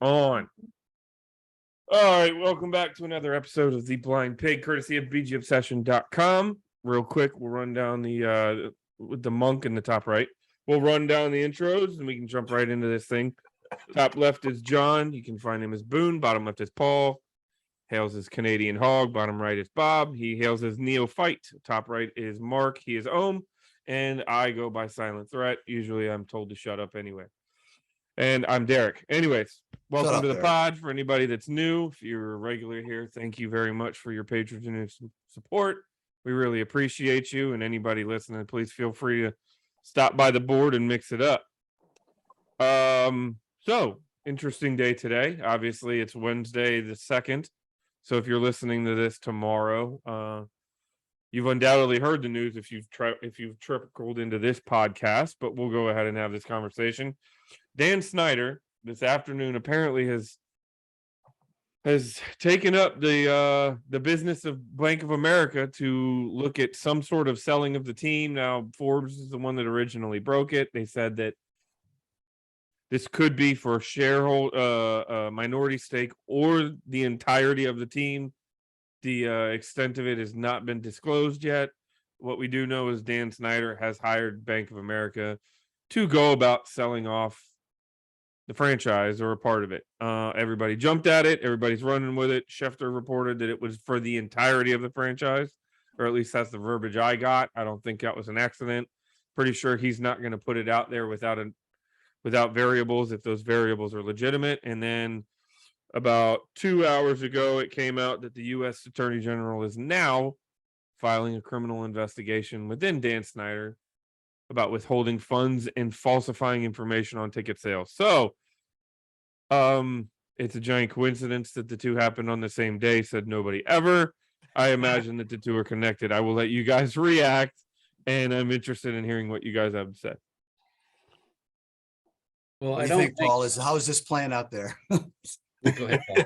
On. All right, welcome back to another episode of The Blind Pig, courtesy of BGObsession.com. Real quick, we'll run down with the monk in the top right. We'll run down the intros and we can jump right into this thing. Top left is John. You can find him as Boone. Bottom left is Paul. Hails as Canadian Hog. Bottom right is Bob. He hails as Neophyte. Top right is Mark. He is Ohm. And I go by Silent Threat. Usually I'm told to shut up anyway. And I'm Derek. Anyways, welcome to the pod. For anybody that's new, if you're a regular here, thank you very much for your patronage and support. We really appreciate you. And anybody listening, please feel free to stop by the board and mix it up. So interesting day today. Obviously, it's Wednesday the 2nd. So if you're listening to this tomorrow, you've undoubtedly heard the news if you've trickled into this podcast, but we'll go ahead and have this conversation. Dan Snyder this afternoon apparently has taken up the business of Bank of America to look at some sort of selling of the team. Now, Forbes is the one that originally broke it. They said that this could be for shareholder minority stake or the entirety of the team. The extent of it has not been disclosed yet. What we do know is Dan Snyder has hired Bank of America to go about selling off the franchise or a part of it. Everybody jumped at it. Everybody's running with it. Schefter reported that it was for the entirety of the franchise, or at least that's the verbiage I got. I don't think that was an accident. Pretty sure he's not going to put it out there without variables if those variables are legitimate. And then about 2 hours ago, it came out that the U.S. Attorney General is now filing a criminal investigation within Dan Snyder about withholding funds and falsifying information on ticket sales. So, it's a giant coincidence that the two happened on the same day, said nobody ever. I imagine that the two are connected. I will let you guys react, and I'm interested in hearing what you guys have to say. Well, what do you think, Paul? How is this playing out there? Go ahead, Paul.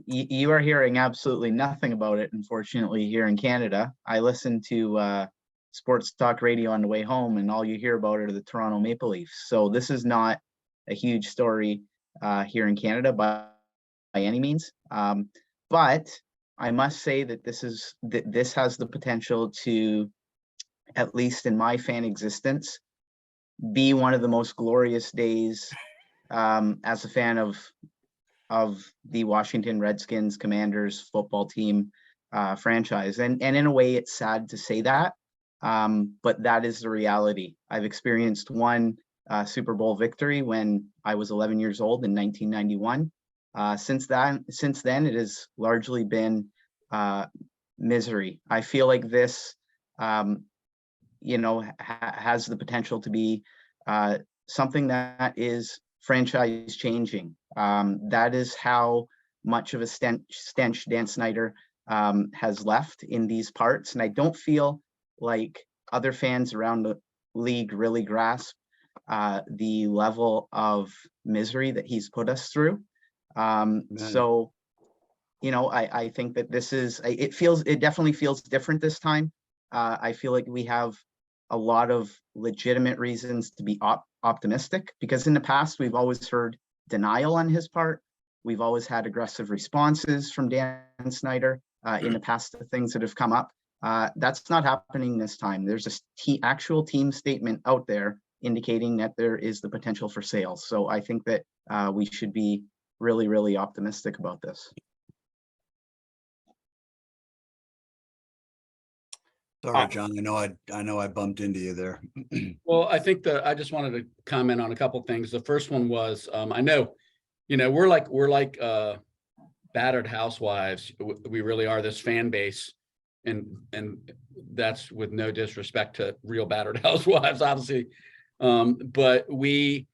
You are hearing absolutely nothing about it, unfortunately, here in Canada. I listen to sports talk radio on the way home, and all you hear about are the Toronto Maple Leafs. So this is not a huge story here in Canada by any means. But I must say that this has the potential to, at least in my fan existence, be one of the most glorious days as a fan of the Washington Redskins Commanders football team franchise. And in a way, it's sad to say that, but that is the reality. I've experienced one Super Bowl victory when I was 11 years old in 1991. Since then, it has largely been misery. I feel like this, has the potential to be something that is franchise changing. That is how much of a stench Dan Snyder has left in these parts. And I don't feel like other fans around the league really grasp the level of misery that he's put us through. So, I think that this is, it definitely feels different this time. I feel like we have a lot of legitimate reasons to be optimistic, because in the past, we've always heard denial on his part. We've always had aggressive responses from Dan Snyder in the past to things that have come up. That's not happening this time. There's a actual team statement out there indicating that there is the potential for sales. So I think that we should be really, really optimistic about this. Sorry, John. I know I bumped into you there. Well, I think I just wanted to comment on a couple of things. The first one was, I know, we're like battered housewives. We really are, this fan base, and that's with no disrespect to real battered housewives, obviously. But we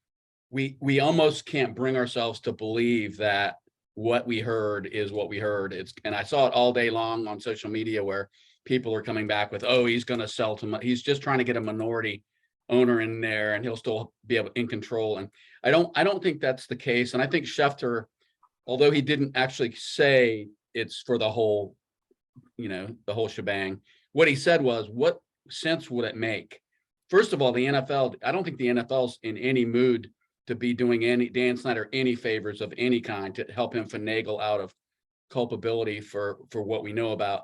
almost can't bring ourselves to believe that what we heard is what we heard. And I saw it all day long on social media where people are coming back with, oh, he's going to sell to, he's just trying to get a minority owner in there and he'll still be able in control. And I don't think that's the case. And I think Schefter, although he didn't actually say it's for the whole, the whole shebang, what he said was, what sense would it make? First of all, the NFL, I don't think the NFL's in any mood to be doing Dan Snyder any favors of any kind to help him finagle out of culpability for what we know about.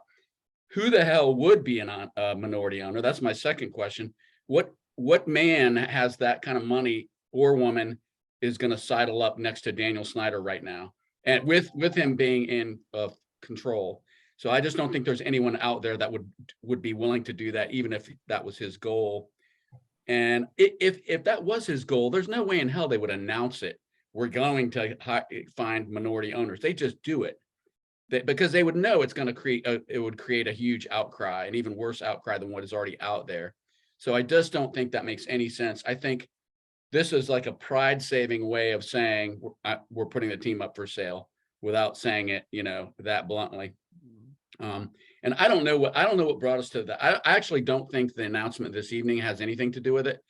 Who the hell would be a minority owner? That's my second question. What man has that kind of money or woman is going to sidle up next to Daniel Snyder right now, and with him being in control? So I just don't think there's anyone out there that would be willing to do that, even if that was his goal. And if that was his goal, there's no way in hell they would announce it. We're going to find minority owners. They just do it because they would know it's going to create a huge outcry, an even worse outcry than what is already out there. So I just don't think that makes any sense. I think this is like a pride-saving way of saying we're putting the team up for sale without saying it, that bluntly. And I don't know what brought us to that. I actually don't think the announcement this evening has anything to do with it.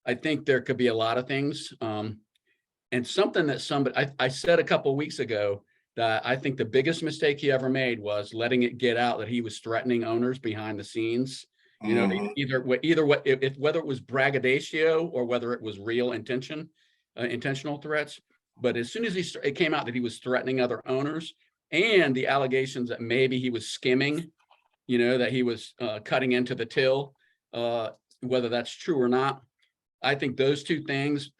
I think there could be a lot of things. And something that I said a couple of weeks ago that I think the biggest mistake he ever made was letting it get out that he was threatening owners behind the scenes. Either whether it was braggadocio or whether it was real intentional threats. But as soon as it came out that he was threatening other owners, and the allegations that maybe he was skimming, that he was cutting into the till, whether that's true or not, I think those two things,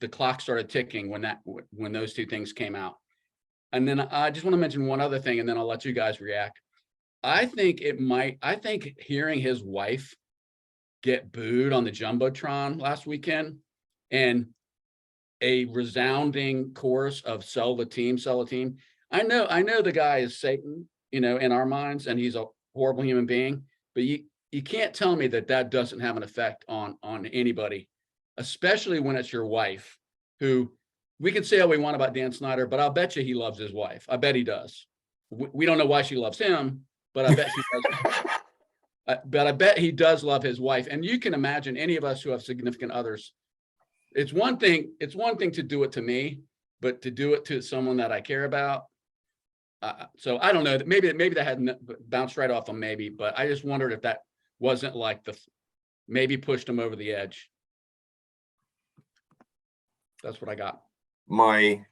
the clock started ticking when those two things came out. And then I just want to mention one other thing, and then I'll let you guys react. I think hearing his wife get booed on the Jumbotron last weekend and a resounding chorus of sell the team. I know the guy is Satan, in our minds, and he's a horrible human being, but you can't tell me that doesn't have an effect on anybody, especially when it's your wife, who we can say all we want about Dan Snyder, but I'll bet you he loves his wife. I bet he does. We don't know why she loves him, but I bet she does. But I bet he does love his wife. And you can imagine any of us who have significant others. It's one thing to do it to me, but to do it to someone that I care about. So I don't know. Maybe that hadn't bounced right off of maybe, but I just wondered if that wasn't like maybe pushed him over the edge. That's what I got. My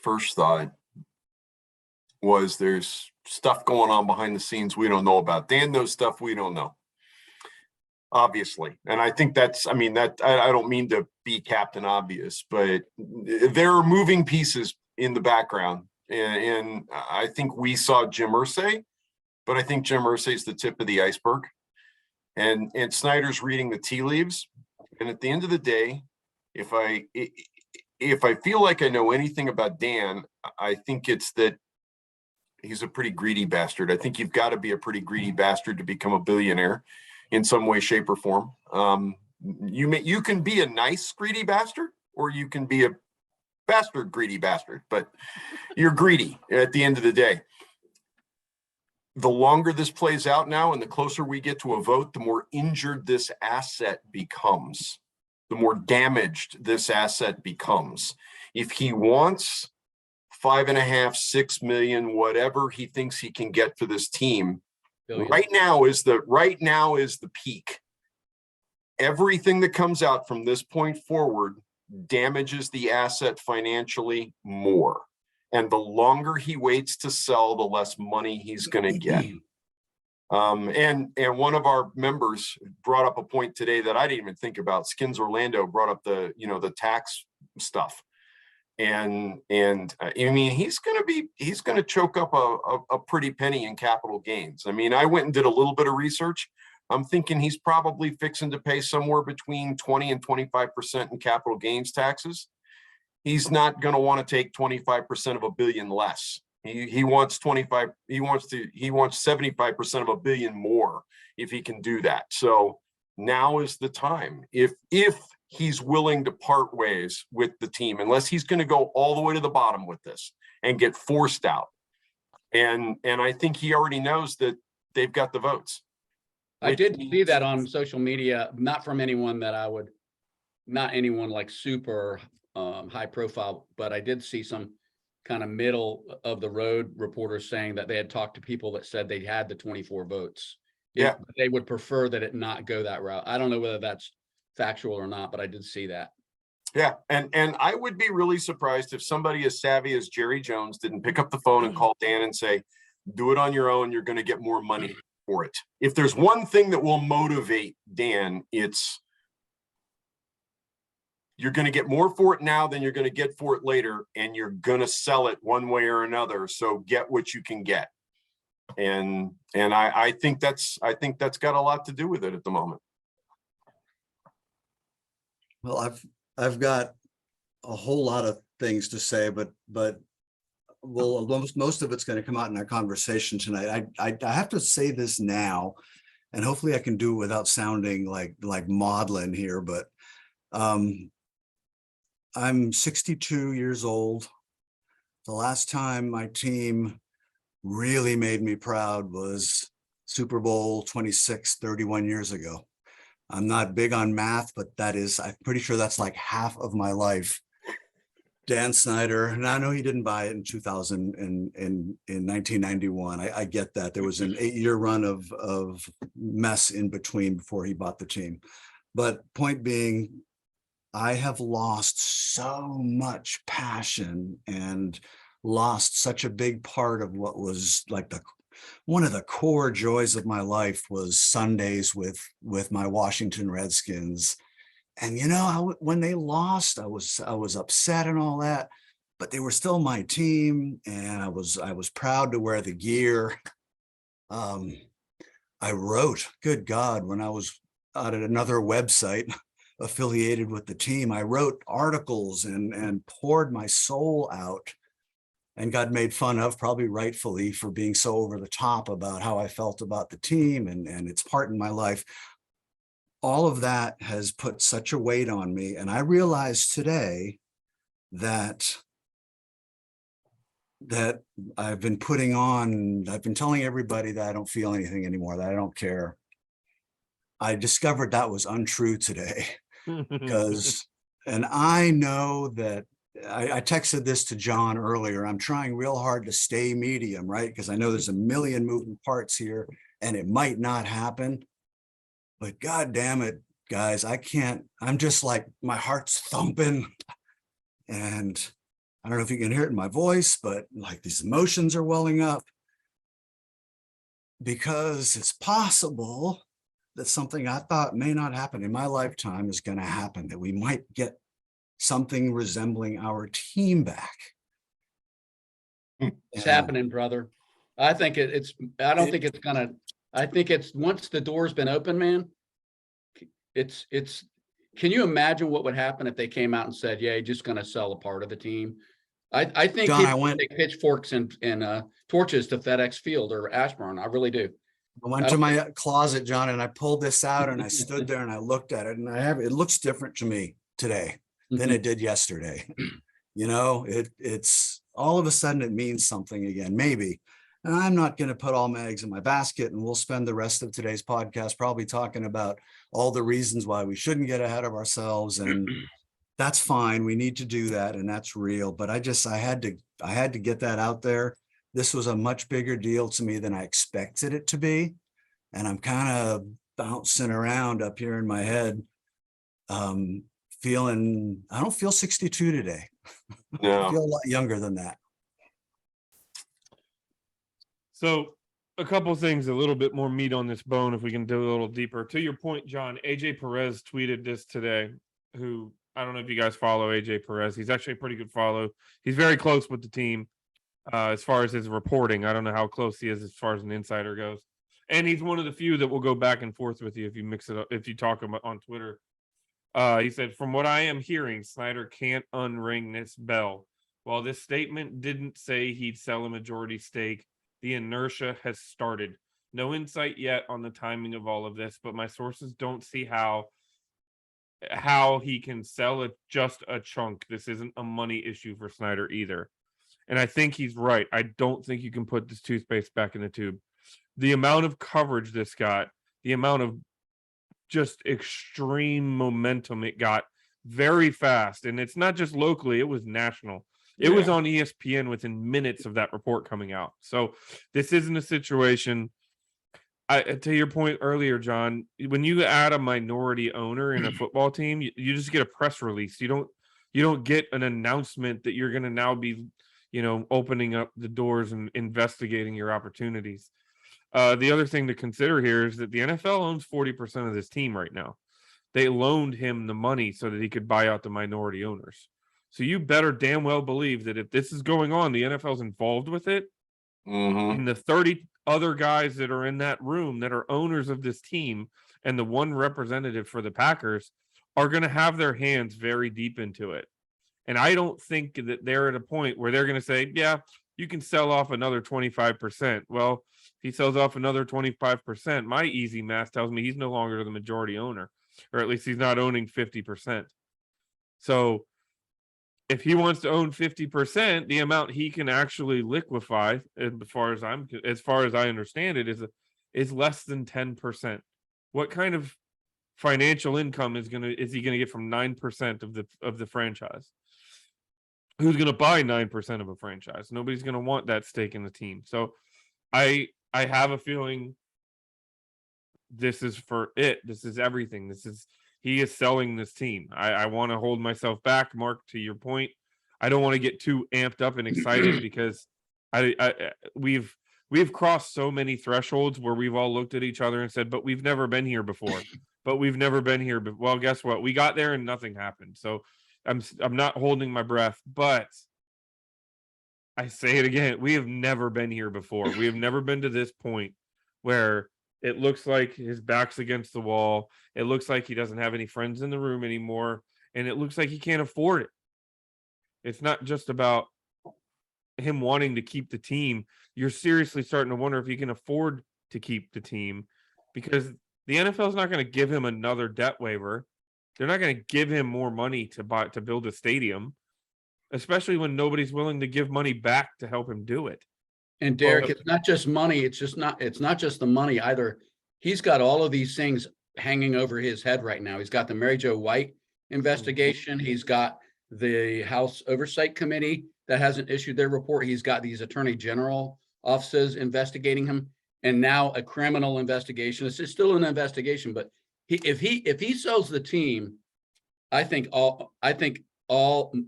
first thought was there's stuff going on behind the scenes we don't know about. Dan knows stuff we don't know, obviously. And I think I don't mean to be Captain Obvious, but there are moving pieces in the background. And I think we saw Jim Irsay, but I think Jim Irsay is the tip of the iceberg. And Snyder's reading the tea leaves. And at the end of the day, if I feel like I know anything about Dan, I think it's that he's a pretty greedy bastard. I think you've got to be a pretty greedy bastard to become a billionaire in some way, shape, or form. You can be a nice greedy bastard, or you can be a bastard greedy bastard, but you're greedy at the end of the day. The longer this plays out now and the closer we get to a vote, the more injured this asset becomes, the more damaged this asset becomes. If he wants 5.5, 6 million, whatever he thinks he can get for this team, right now is the peak. Everything that comes out from this point forward damages the asset financially more. And the longer he waits to sell, the less money he's going to get. And one of our members brought up a point today that I didn't even think about. Skins Orlando brought up the tax stuff. And I mean, he's going to choke up a pretty penny in capital gains. I mean, I went and did a little bit of research. I'm thinking he's probably fixing to pay somewhere between 20 and 25% in capital gains taxes. He's not going to want to take 25% of $1 billion less. He wants 25. He wants 75% of $1 billion more if he can do that. So now is the time. If he's willing to part ways with the team, unless he's going to go all the way to the bottom with this and get forced out. And I think he already knows that they've got the votes. I did see that on social media, not from anyone not anyone like super high profile, but I did see some kind of middle of the road reporters saying that they had talked to people that said they had the 24 votes. Yeah. They would prefer that it not go that route. I don't know whether that's factual or not, but I did see that. Yeah, and I would be really surprised if somebody as savvy as Jerry Jones didn't pick up the phone and call Dan and say, do it on your own, you're going to get more money for it. If there's one thing that will motivate Dan, it's you're going to get more for it now than you're going to get for it later, and you're going to sell it one way or another. So get what you can get. And I think that's got a lot to do with it at the moment. Well, I've got a whole lot of things to say, but well, most of it's going to come out in our conversation tonight. I have to say this now, and hopefully I can do it without sounding like maudlin here, but I'm 62 years old. The last time my team really made me proud was Super Bowl 26, 31 years ago. I'm not big on math, but I'm pretty sure that's like half of my life. Dan Snyder, and I know he didn't buy it in 2000 and in 1991. I get that. There was an 8-year run of mess in between before he bought the team. But point being, I have lost so much passion and lost such a big part of what was like one of the core joys of my life was Sundays with my Washington Redskins. And when they lost, I was upset and all that, but they were still my team, and I was proud to wear the gear. I wrote, good God, when I was at another website affiliated with the team, I wrote articles and poured my soul out, and got made fun of, probably rightfully, for being so over the top about how I felt about the team and its part in my life. All of that has put such a weight on me. And I realized today that I've been telling everybody that I don't feel anything anymore, that I don't care. I discovered that was untrue today and I know that I texted this to John earlier. I'm trying real hard to stay medium, right? Because I know there's a million moving parts here and it might not happen. But God damn it, guys, I can't. I'm just like, my heart's thumping. And I don't know if you can hear it in my voice, but like these emotions are welling up. Because it's possible that something I thought may not happen in my lifetime is going to happen, that we might get something resembling our team back. It's happening, brother. I think I don't think it's gonna. I think it's once the door's been open, man. It's. Can you imagine what would happen if they came out and said, "Yeah, you're just going to sell a part of the team"? I think John, people take pitchforks and torches to FedEx Field or Ashburn. I really do. I went to my closet, John, and I pulled this out and I stood there and I looked at it, and it looks different to me today than it did yesterday. It's all of a sudden it means something again, maybe. And I'm not going to put all my eggs in my basket, and we'll spend the rest of today's podcast probably talking about all the reasons why we shouldn't get ahead of ourselves. And that's fine. We need to do that. And that's real. But I had to get that out there. This was a much bigger deal to me than I expected it to be. And I'm kind of bouncing around up here in my head, feeling, I don't feel 62 today. No. I feel a lot younger than that. So a couple of things, a little bit more meat on this bone, if we can do a little deeper. To your point, John, AJ Perez tweeted this today, who, I don't know if you guys follow AJ Perez. He's actually a pretty good follow. He's very close with the team as far as his reporting. I don't know how close he is as far as an insider goes. And he's one of the few that will go back and forth with you if you mix it up, if you talk about on Twitter. He said, from what I am hearing, Snyder can't unring this bell. While this statement didn't say he'd sell a majority stake, the inertia has started. No insight yet on the timing of all of this, but my sources don't see how he can sell just a chunk. This isn't a money issue for Snyder either. And I think he's right. I don't think you can put this toothpaste back in the tube. The amount of coverage this got, the amount of just extreme momentum it got very fast. And it's not just locally, it was national. It was on ESPN within minutes of that report coming out. So this isn't a situation. To your point earlier, John, when you add a minority owner in a football team, you just get a press release. You You don't get an announcement that you're going to now be, opening up the doors and investigating your opportunities. The other thing to consider here is that the NFL owns 40% of this team right now. They loaned him the money so that he could buy out the minority owners. So you better damn well believe that if this is going on, the NFL's involved with it. And the 30 other guys that are in that room that are owners of this team and the one representative for the Packers are going to have their hands very deep into it. And I don't think that they're at a point where they're going to say, yeah, you can sell off another 25%. Well, if he sells off another 25%, my easy math tells me he's no longer the majority owner, or at least he's not owning 50%. So if he wants to own 50%, the amount he can actually liquefy, as far as I understand it, is less than 10%. What kind of financial income is he gonna get from 9% of the franchise? Who's gonna buy 9% of a franchise? Nobody's gonna want that stake in the team. So I have a feeling this is for it. This is everything. He is selling this team. I want to hold myself back, Mark, to your point. I don't want to get too amped up and excited because we've crossed so many thresholds where we've all looked at each other and said, but we've never been here before. But we've never been here. But well, guess what? We got there and nothing happened. So I'm not holding my breath, but I say it again. We have never been here before. We have never been to this point where it looks like his back's against the wall. It looks like he doesn't have any friends in the room anymore. And it looks like he can't afford it. It's not just about him wanting to keep the team. You're seriously starting to wonder if he can afford to keep the team, because the NFL is not going to give him another debt waiver. They're not going to give him more money to build a stadium, especially when nobody's willing to give money back to help him do it. And Derek, it's not just money. It's not just the money either. He's got all of these things hanging over his head right now. He's got the Mary Jo White investigation. He's got the House Oversight Committee that hasn't issued their report. He's got these attorney general offices investigating him, and now a criminal investigation. It's still an investigation, but if he sells the team, I think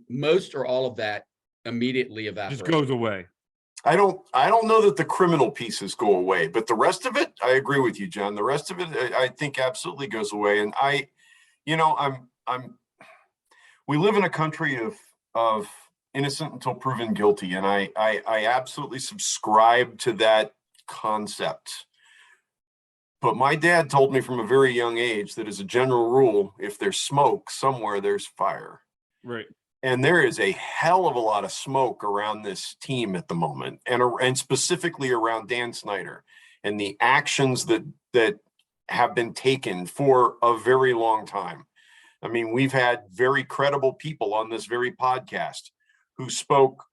most or all of that immediately evaporates. Just goes away. I don't know that the criminal pieces go away, but the rest of it, I agree with you, John. The rest of it, I think absolutely goes away. And we live in a country of innocent until proven guilty. And I absolutely subscribe to that concept. But my dad told me from a very young age that as a general rule, if there's smoke somewhere, there's fire. Right. And there is a hell of a lot of smoke around this team at the moment, and specifically around Dan Snyder and the actions that have been taken for a very long time. I mean, we've had very credible people on this very podcast who spoke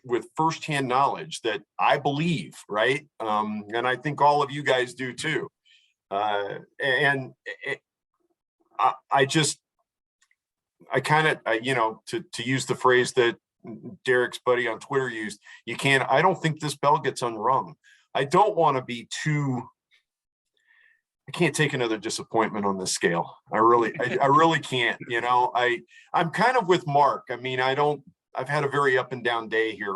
with firsthand knowledge that I believe, right? And I think all of you guys do too. I to use the phrase that Derek's buddy on Twitter used, I don't think this bell gets unrung. I don't want to be I can't take another disappointment on this scale. I really can't, I'm kind of with Mark. I mean, I've had a very up and down day here.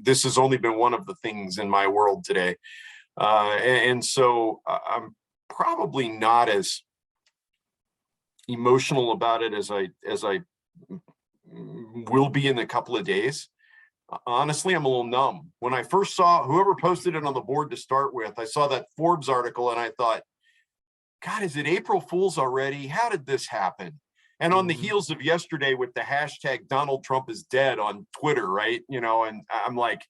This has only been one of the things in my world today. And so I'm probably not as emotional about it as I will be in a couple of days. Honestly, I'm a little numb. When I first saw whoever posted it on the board to start with, I saw that Forbes article and I thought, God, is it April Fool's already? How did this happen? And on the heels of yesterday with the hashtag Donald Trump is dead on Twitter, right? And I'm like,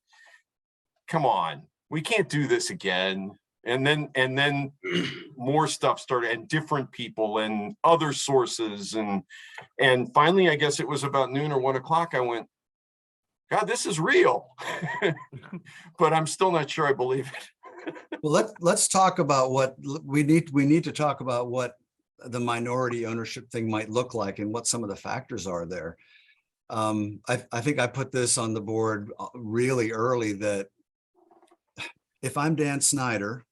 come on, we can't do this again. And then more stuff started, and different people and other sources. And finally, I guess it was about noon or 1 o'clock. I went, God, this is real. But I'm still not sure I believe it. Well, let's talk about what we need to talk about, what the minority ownership thing might look like and what some of the factors are there. I think I put this on the board really early, that if I'm Dan Snyder,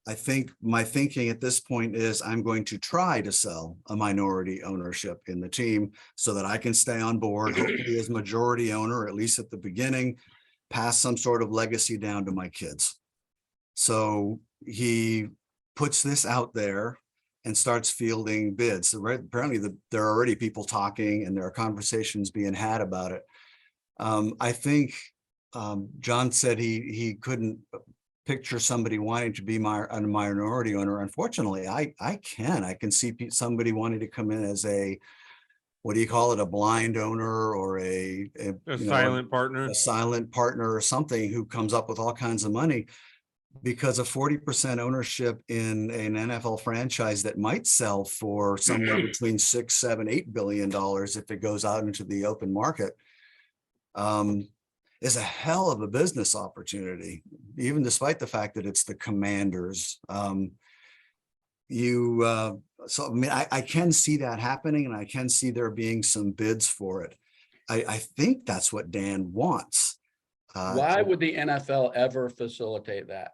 I think my thinking at this point is I'm going to try to sell a minority ownership in the team so that I can stay on board, hopefully as majority owner, at least at the beginning, pass some sort of legacy down to my kids. So he puts this out there and starts fielding bids. So apparently there are already people talking and there are conversations being had about it. I think John said he couldn't picture somebody wanting to be a minority owner. Unfortunately, I can see somebody wanting to come in as a, what do you call it, a blind owner or a silent partner. A silent partner or something who comes up with all kinds of money, because of 40% ownership in an NFL franchise that might sell for somewhere between $6, $7, $8 billion if it goes out into the open market, is a hell of a business opportunity, even despite the fact that it's the Commanders. So I mean, I can see that happening, and I can see there being some bids for it. I think that's what Dan wants. Why would the NFL ever facilitate that?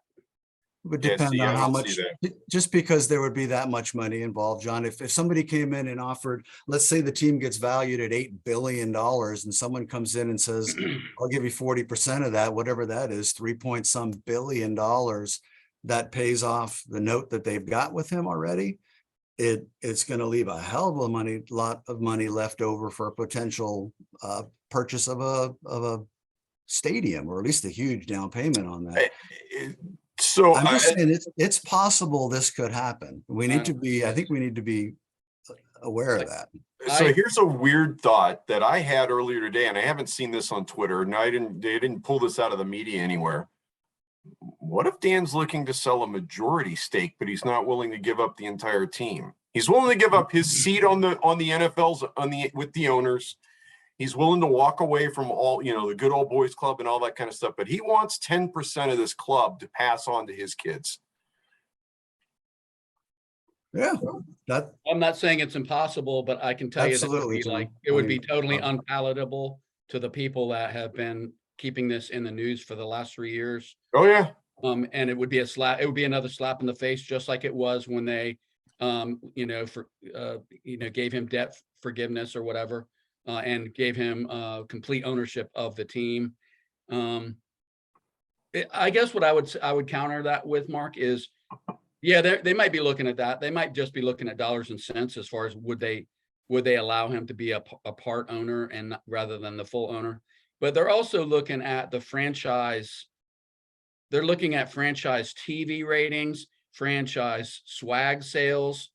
Would Yeah, depend see, I on how don't see much, just because there would be that much money involved, John. If somebody came in and offered, let's say the team gets valued at $8 billion and someone comes in and says, I'll give you 40% of that, whatever that is, 3 point some billion dollars, that pays off the note that they've got with him already. It's going to leave a hell of a lot of money left over for a potential purchase of a stadium, or at least a huge down payment on that. So I'm just saying it's possible this could happen. We need to be, I think we need to be aware of that. So here's a weird thought that I had earlier today, and I haven't seen this on Twitter, and they didn't pull this out of the media anywhere. What if Dan's looking to sell a majority stake, but he's not willing to give up the entire team? He's willing to give up his seat on the NFL's with the owners. He's willing to walk away from all, the good old boys club and all that kind of stuff, but he wants 10% of this club to pass on to his kids. Yeah, I'm not saying it's impossible, but I can tell you that it would be totally unpalatable to the people that have been keeping this in the news for the last 3 years. Oh yeah. And it would be another slap in the face, just like it was when they, gave him debt forgiveness or whatever. And gave him complete ownership of the team. I guess what I would counter that with, Mark, is, yeah, they might be looking at that. They might just be looking at dollars and cents as far as would they allow him to be a part owner and rather than the full owner. But they're also looking at the franchise. They're looking at franchise TV ratings, franchise swag sales,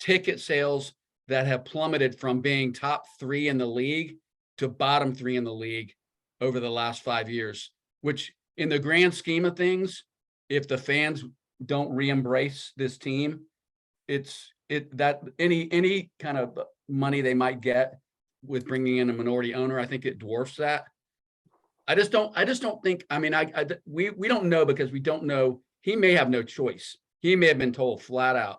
ticket sales that have plummeted from being top 3 in the league to bottom 3 in the league over the last 5 years, which in the grand scheme of things, if the fans don't re-embrace this team, that any kind of money they might get with bringing in a minority owner, I think it dwarfs that. I just don't think, I mean, we don't know, because we don't know. He may have no choice. He may have been told flat out,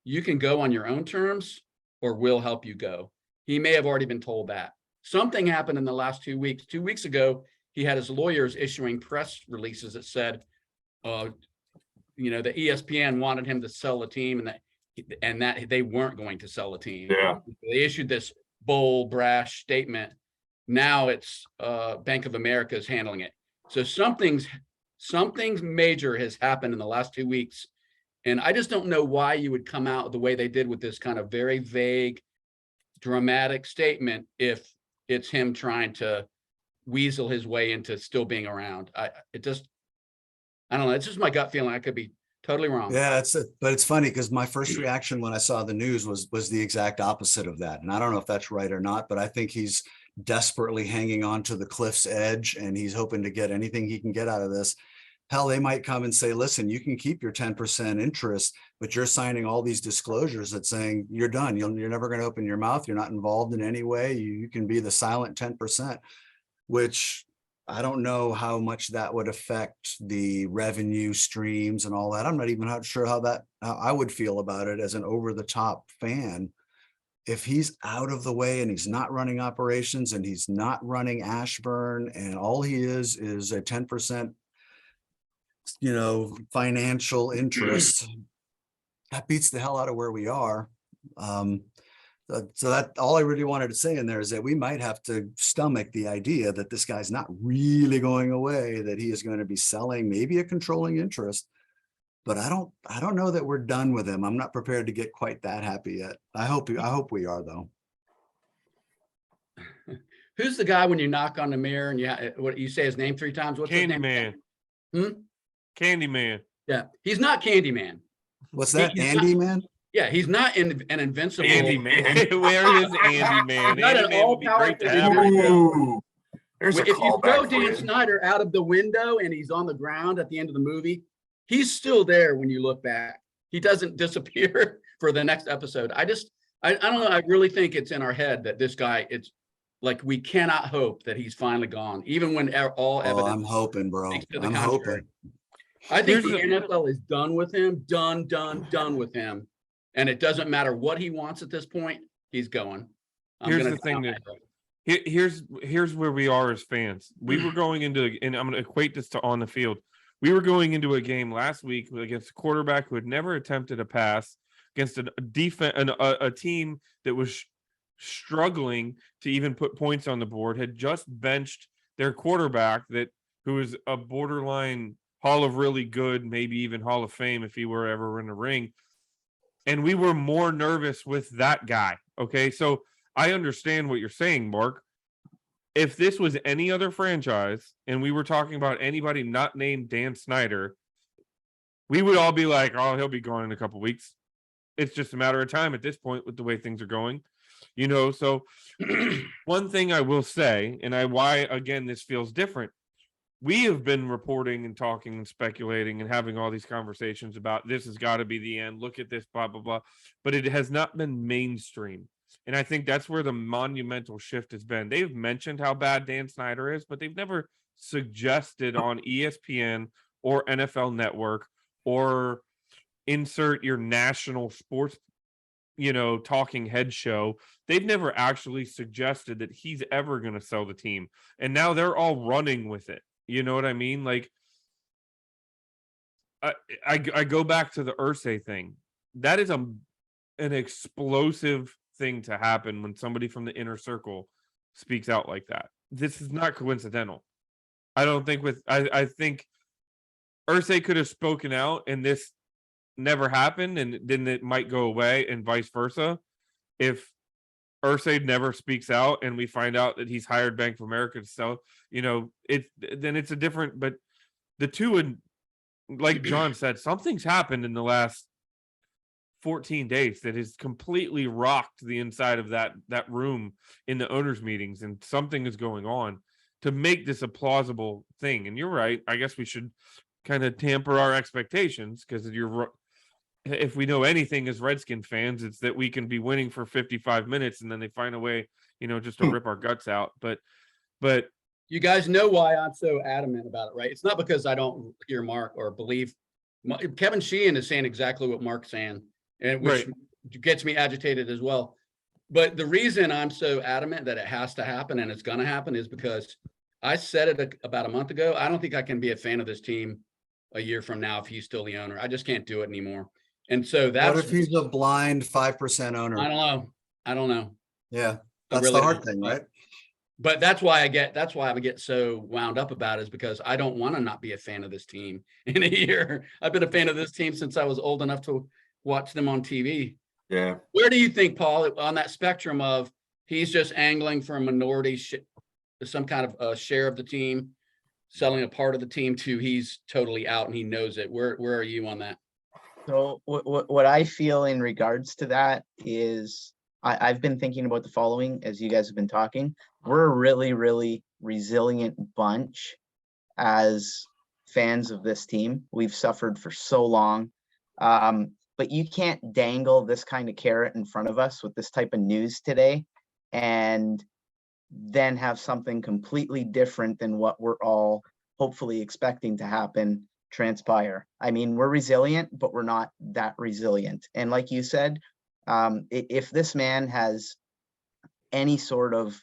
you can go on your own terms, or we'll help you go. He may have already been told that. Something happened in the last 2 weeks. 2 weeks ago, he had his lawyers issuing press releases that said, the ESPN wanted him to sell the team, and that they weren't going to sell the team. Yeah. They issued this bold, brash statement. Now it's Bank of America is handling it. So something major has happened in the last 2 weeks. And I just don't know why you would come out the way they did with this kind of very vague, dramatic statement if it's him trying to weasel his way into still being around. I don't know. It's just my gut feeling. I could be totally wrong. Yeah, but it's funny because my first reaction when I saw the news was the exact opposite of that. And I don't know if that's right or not, but I think he's desperately hanging on to the cliff's edge and he's hoping to get anything he can get out of this. Hell, they might come and say, listen, you can keep your 10% interest, but you're signing all these disclosures that saying you're done. You're never going to open your mouth. You're not involved in any way. You can be the silent 10%, which I don't know how much that would affect the revenue streams and all that. I'm not even sure how I would feel about it as an over the top fan. If he's out of the way and he's not running operations and he's not running Ashburn and all he is a 10% financial interest, that beats the hell out of where we are. So that all I really wanted to say in there is that we might have to stomach the idea that this guy's not really going away, that he is going to be selling maybe a controlling interest. But I don't know that we're done with him. I'm not prepared to get quite that happy yet. I hope we are though. Who's the guy when you knock on the mirror and what you say his name 3 times? What's his name? Candyman. Hmm? Candyman. Yeah, he's not Candyman. What's that? He's Andy, not- man? Yeah, he's not an invincible. Andy Man. Where is Andy Man? Not an Andy Man would be great to have. all-powerful Ooh, there's a If you throw callback for Dan you. Snyder out of the window and he's on the ground at the end of the movie, he's still there when you look back. He doesn't disappear for the next episode. I don't know. I really think it's in our head that this guy, it's like we cannot hope that he's finally gone, even when all Oh, evidence I'm hoping, bro. speaks to the I'm contrary. hoping. I think Here's the NFL is done with him, done with him. And it doesn't matter what he wants at this point, he's going. Here's the thing that here's where we are as fans. We were going into, and I'm going to equate this to on the field. We were going into a game last week against a quarterback who had never attempted a pass, against a team that was struggling to even put points on the board, had just benched their quarterback who was a borderline Hall of Really Good, maybe even Hall of Fame if he were ever in the ring. And we were more nervous with that guy. Okay. So I understand what you're saying, Mark. If this was any other franchise and we were talking about anybody not named Dan Snyder, we would all be like, oh, he'll be gone in a couple weeks. It's just a matter of time at this point with the way things are going, So one thing I will say, and why, again, this feels different. We have been reporting and talking and speculating and having all these conversations about this has got to be the end. Look at this, blah, blah, blah. But it has not been mainstream. And I think that's where the monumental shift has been. They've mentioned how bad Dan Snyder is, but they've never suggested on ESPN or NFL Network or insert your national sports, talking head show. They've never actually suggested that he's ever going to sell the team. And now they're all running with it. You know what I mean? Like, I go back to the Irsay thing. That is an explosive thing to happen when somebody from the inner circle speaks out like that. This is not coincidental. I don't think I think Irsay could have spoken out and this never happened, and then it might go away, and vice versa. If Irsay never speaks out and we find out that he's hired Bank of America to sell, then it's a different, but the two would, like John said, something's happened in the last 14 days that has completely rocked the inside of that room in the owners meetings, and something is going on to make this a plausible thing. And you're right. I guess we should kind of tamper our expectations, because if we know anything as Redskin fans, it's that we can be winning for 55 minutes and then they find a way, just to rip our guts out. But you guys know why I'm so adamant about it, right? It's not because I don't hear Mark or believe. Kevin Sheehan is saying exactly what Mark's saying, and which gets me agitated as well. But the reason I'm so adamant that it has to happen and it's going to happen is because I said it about a month ago. I don't think I can be a fan of this team a year from now if he's still the owner. I just can't do it anymore. And so that's What if he's a blind 5% owner? I don't know. Yeah, I that's really the hard don't. thing, right? But that's why I get so wound up about it, is because I don't want to not be a fan of this team in a year. I've been a fan of this team since I was old enough to watch them on TV. Yeah. Where do you think, Paul, on that spectrum of he's just angling for a minority, some kind of a share of the team, selling a part of the team, to he's totally out and he knows it? Where are you on that? So what I feel in regards to that is I've been thinking about the following as you guys have been talking. We're a really, really resilient bunch as fans of this team. We've suffered for so long. But you can't dangle this kind of carrot in front of us with this type of news today and then have something completely different than what we're all hopefully expecting to happen transpire. I mean, we're resilient, but we're not that resilient. And like you said, if this man has any sort of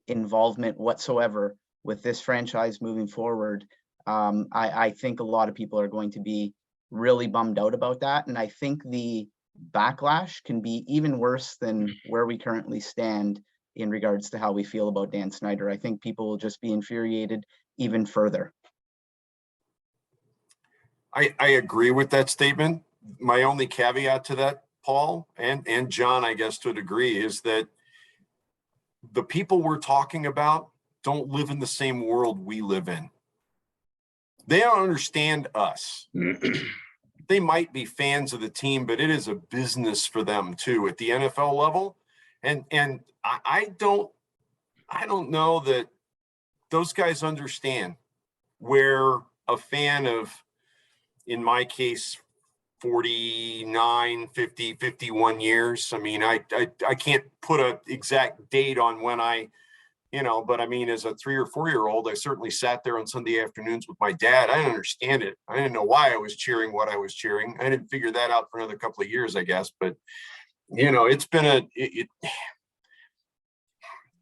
involvement whatsoever with this franchise moving forward, I think a lot of people are going to be really bummed out about that. And I think the backlash can be even worse than where we currently stand in regards to how we feel about Dan Snyder. I think people will just be infuriated even further. I agree with that statement. My only caveat to that, Paul, and John, I guess to a degree, is that the people we're talking about don't live in the same world we live in. They don't understand us. They might be fans of the team, but it is a business for them too at the NFL level. And I don't know that those guys understand where a fan of, in my case, 49, 50, 51 years. I mean, I can't put an exact date on when but I mean, as a 3 or 4 year old, I certainly sat there on Sunday afternoons with my dad. I didn't understand it. I didn't know why I was cheering what I was cheering. I didn't figure that out for another couple of years, I guess. But, it's been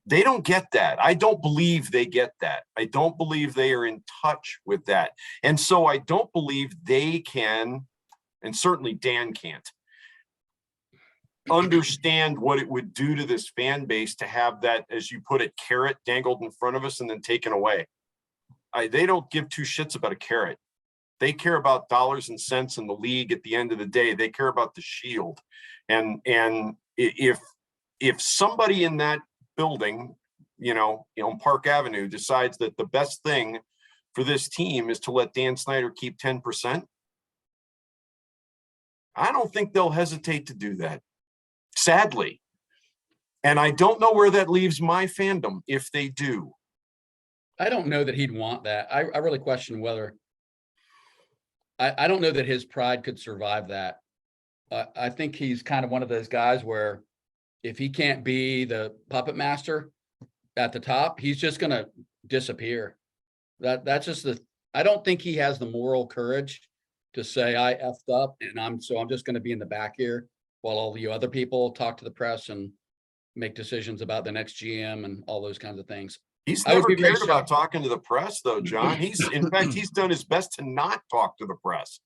they don't get that. I don't believe they get that. I don't believe they are in touch with that. And so I don't believe they can, and certainly Dan can't, understand what it would do to this fan base to have that, as you put it, carrot dangled in front of us and then taken away. They don't give two shits about a carrot. They care about dollars and cents in the league at the end of the day. They care about the shield. And if somebody in that building, on Park Avenue decides that the best thing for this team is to let Dan Snyder keep 10%, I don't think they'll hesitate to do that, sadly. And I don't know where that leaves my fandom if they do. I don't know that he'd want that. I really question whether, I don't know that his pride could survive that. I think he's kind of one of those guys where if he can't be the puppet master at the top, he's just going to disappear. That's just I don't think he has the moral courage to say, I effed up and I'm just going to be in the back here while all you other people talk to the press and make decisions about the next GM and all those kinds of things. He's I would never be very cared about shocked. talking to the press, though, John. In fact, he's done his best to not talk to the press.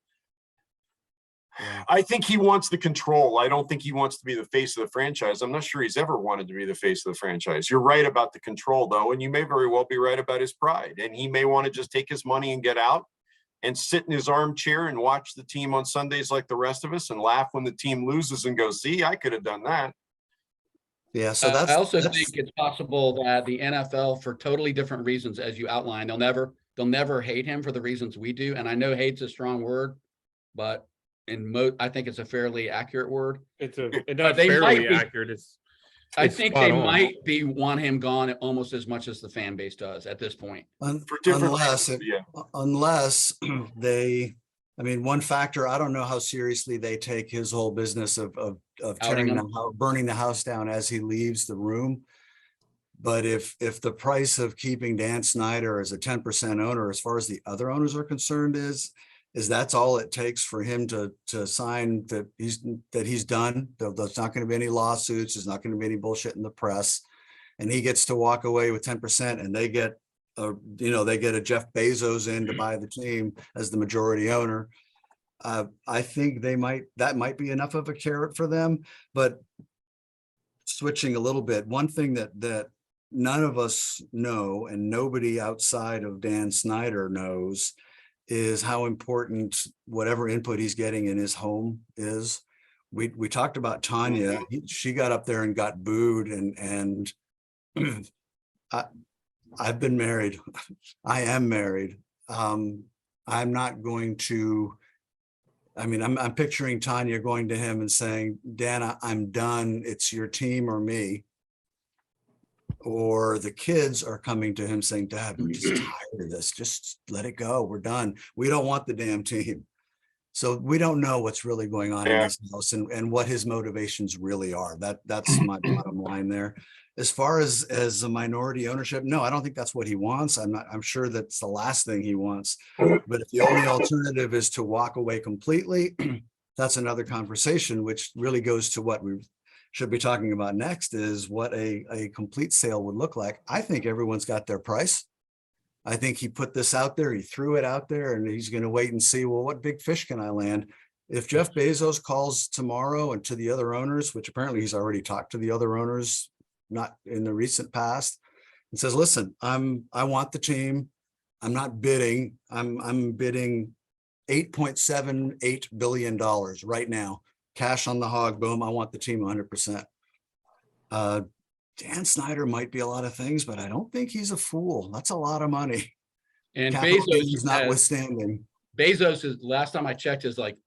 Yeah. I think he wants the control. I don't think he wants to be the face of the franchise. I'm not sure he's ever wanted to be the face of the franchise. You're right about the control, though, and you may very well be right about his pride. And he may want to just take his money and get out and sit in his armchair and watch the team on Sundays like the rest of us and laugh when the team loses and go, see, I could have done that. Yeah, so I also think it's possible that the NFL, for totally different reasons, as you outlined, they'll never hate him for the reasons we do. And I know hate's a strong word, but I think it's a fairly accurate word. It's not they might fairly be- accurate. I It's think spot they on. might want him gone almost as much as the fan base does at this point. For different unless reasons, unless they, I mean, one factor, I don't know how seriously they take his whole business of tearing him. the house, burning the house down as he leaves the room. But if the price of keeping Dan Snyder as a 10% owner, as far as the other owners are concerned, is that's all it takes for him to sign that he's done. There's not going to be any lawsuits. There's not going to be any bullshit in the press, and he gets to walk away with 10%, and they get a Jeff Bezos in to buy the team as the majority owner. I think that might be enough of a carrot for them. But switching a little bit, one thing that none of us know and nobody outside of Dan Snyder knows is how important whatever input he's getting in his home is. We talked about Tanya. She got up there and got booed, and I've been married. I am married. I'm not going to, I mean, I'm picturing Tanya going to him and saying, Dan, I'm done. It's your team or me. Or the kids are coming to him saying, Dad, we're just tired of this. Just let it go. We're done. We don't want the damn team. So we don't know what's really going on in his house and what his motivations really are. That's my bottom line there. As far as a minority ownership, no, I don't think that's what he wants. I'm sure that's the last thing he wants. But if the only alternative is to walk away completely, that's another conversation, which really goes to what we should be talking about next, is what a complete sale would look like. I think everyone's got their price. I think he put this out there, he threw it out there, and he's going to wait and see, well, what big fish can I land? If Jeff Bezos calls tomorrow and to the other owners, which apparently he's already talked to the other owners, not in the recent past, and says, listen, I want the team. I'm not bidding. I'm bidding $8.78 billion right now. Cash on the hog, boom. I want the team 100%. Dan Snyder might be a lot of things, but I don't think he's a fool. That's a lot of money. And Capital Bezos gains notwithstanding. Bezos is, last time I checked, is like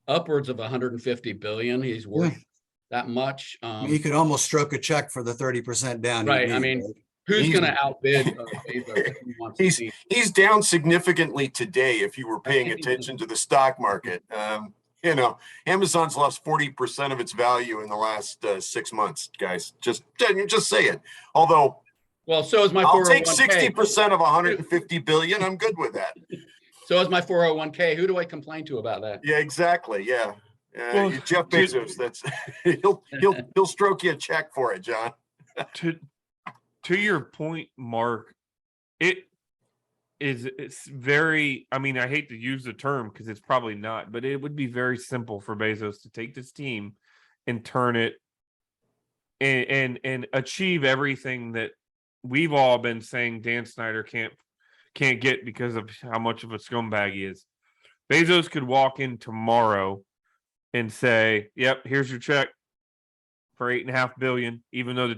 upwards of 150 billion. He's worth that much. I mean, you could almost stroke a check for the 30% down. Right. I mean, who's going to outbid Bezos if he wants to be? He's down significantly today if you were paying attention to the stock market. You know, Amazon's lost 40% of its value in the last 6 months, guys. Just say it. Although, well, so is my I'll take 401k. 60% of 150 billion. I'm good with that. So is my 401k. Who do I complain to about that? Yeah, exactly. Yeah. Well, Jeff Bezos, that's he'll stroke you a check for it, John. To your point, Mark, it's very, I mean, I hate to use the term because it's probably not, but it would be very simple for Bezos to take this team and turn it and achieve everything that we've all been saying Dan Snyder can't get because of how much of a scumbag he is. Bezos could walk in tomorrow and say, yep, here's your check for $8.5 billion, even though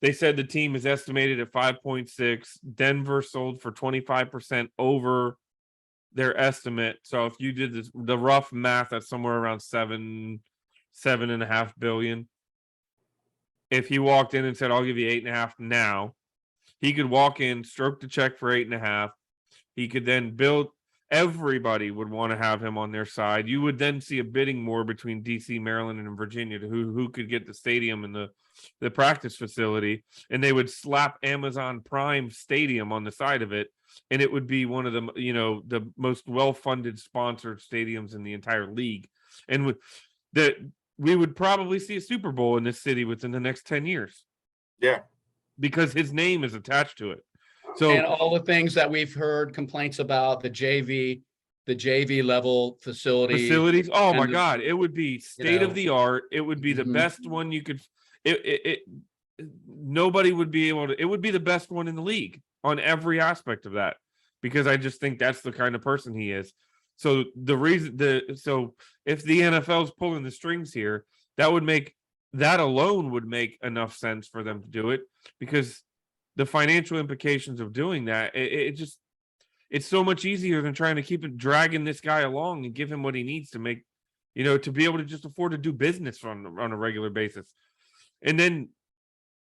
they said the team is estimated at 5.6. Denver sold for 25% over their estimate. So if you did the rough math, that's somewhere around $7.5 billion. If he walked in and said, I'll give you 8.5 now, he could walk in, stroke the check for 8.5. He could then build. Everybody would want to have him on their side. You would then see a bidding war between DC, Maryland, and Virginia to who could get the stadium and the practice facility, and they would slap Amazon Prime Stadium on the side of it, and it would be one of the most well-funded sponsored stadiums in the entire league. And we would probably see a Super Bowl in this city within the next 10 years. Yeah, because his name is attached to it. So, and all the things that we've heard complaints about, the JV level facilities. Oh my the, God, it would be state of the art. It would be the best one you could. Nobody would be able to. It would be the best one in the league on every aspect of that, because I just think that's the kind of person he is. So if the NFL is pulling the strings here, that alone would make enough sense for them to do it, because the financial implications of doing that, it's so much easier than trying to keep dragging this guy along and give him what he needs to make, to be able to just afford to do business on a regular basis. And then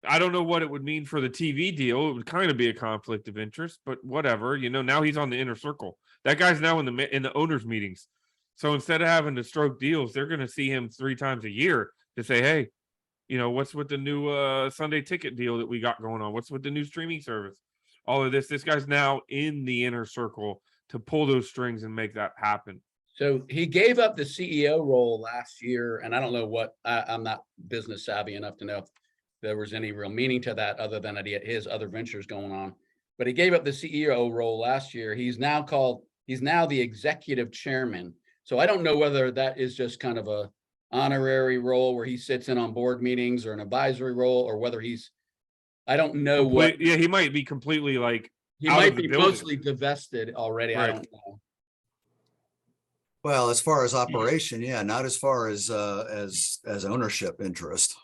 I don't know what it would mean for the TV deal. It would kind of be a conflict of interest, but whatever, now he's on the inner circle. That guy's now in the owners meetings. So instead of having to stroke deals, they're going to see him 3 times a year to say, hey, what's with the new Sunday ticket deal that we got going on? What's with the new streaming service? All of this guy's now in the inner circle to pull those strings and make that happen. So he gave up the CEO role last year, and I don't know what, I'm not business savvy enough to know if there was any real meaning to that other than that he had his other ventures going on. But he gave up the CEO role last year. He's now the executive chairman. So I don't know whether that is just kind of a honorary role where he sits in on board meetings or an advisory role, or whether I don't know what. Yeah, he might be completely he might be mostly divested already. Right. I don't know. Well, as far as operation, yeah, not as far as ownership interest.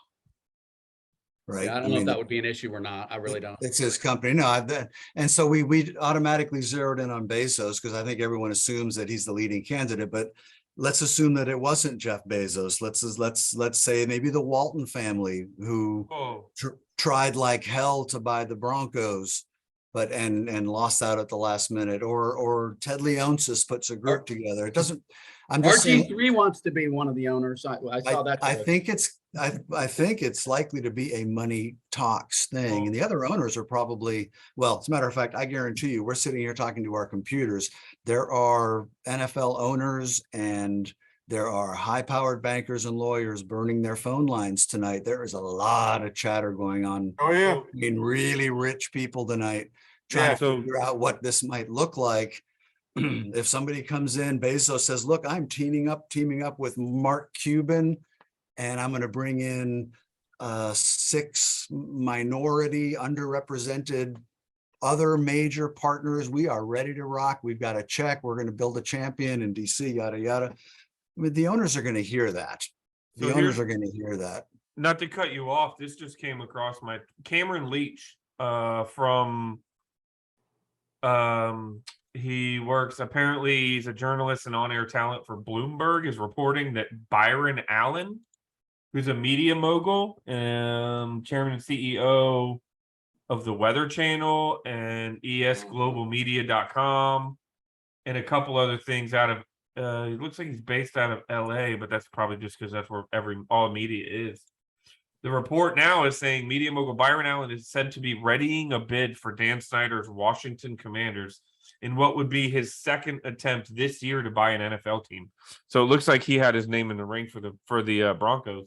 Right. Yeah, I don't know if that would be an issue or not. I really don't. It's his company. No, and so we automatically zeroed in on Bezos because I think everyone assumes that he's the leading candidate, but let's assume that it wasn't Jeff Bezos. Let's say maybe the Walton family who tried like hell to buy the Broncos, but and lost out at the last minute, or Ted Leonsis puts a group together. It doesn't. I'm just RG3 wants to be one of the owners. I saw that. I think it's likely to be a money talks thing, and the other owners are probably, well, as a matter of fact, I guarantee you, we're sitting here talking to our computers. There are NFL owners and there are high-powered bankers and lawyers burning their phone lines tonight. There is a lot of chatter going on. Oh yeah, I mean, really rich people tonight trying Yeah, to so figure out what this might look like. If somebody comes in, Bezos says, look, I'm teaming up with Mark Cuban, and I'm going to bring in 6 minority underrepresented other major partners. We are ready to rock. We've got a check. We're going to build a champion in DC, yada, yada. I mean, the owners are going to hear that. So The owners here's- are going to hear that. not to cut you off, this just came across my Cameron Leach from he works, apparently he's a journalist and on-air talent for Bloomberg, is reporting that Byron Allen, who's a media mogul, chairman and CEO of the Weather Channel and esglobalmedia.com and a couple other things out of it looks like he's based out of LA, but that's probably just because that's where all media is. The report now is saying media mogul Byron Allen is said to be readying a bid for Dan Snyder's Washington Commanders in what would be his second attempt this year to buy an NFL team. So it looks like he had his name in the ring for the Broncos.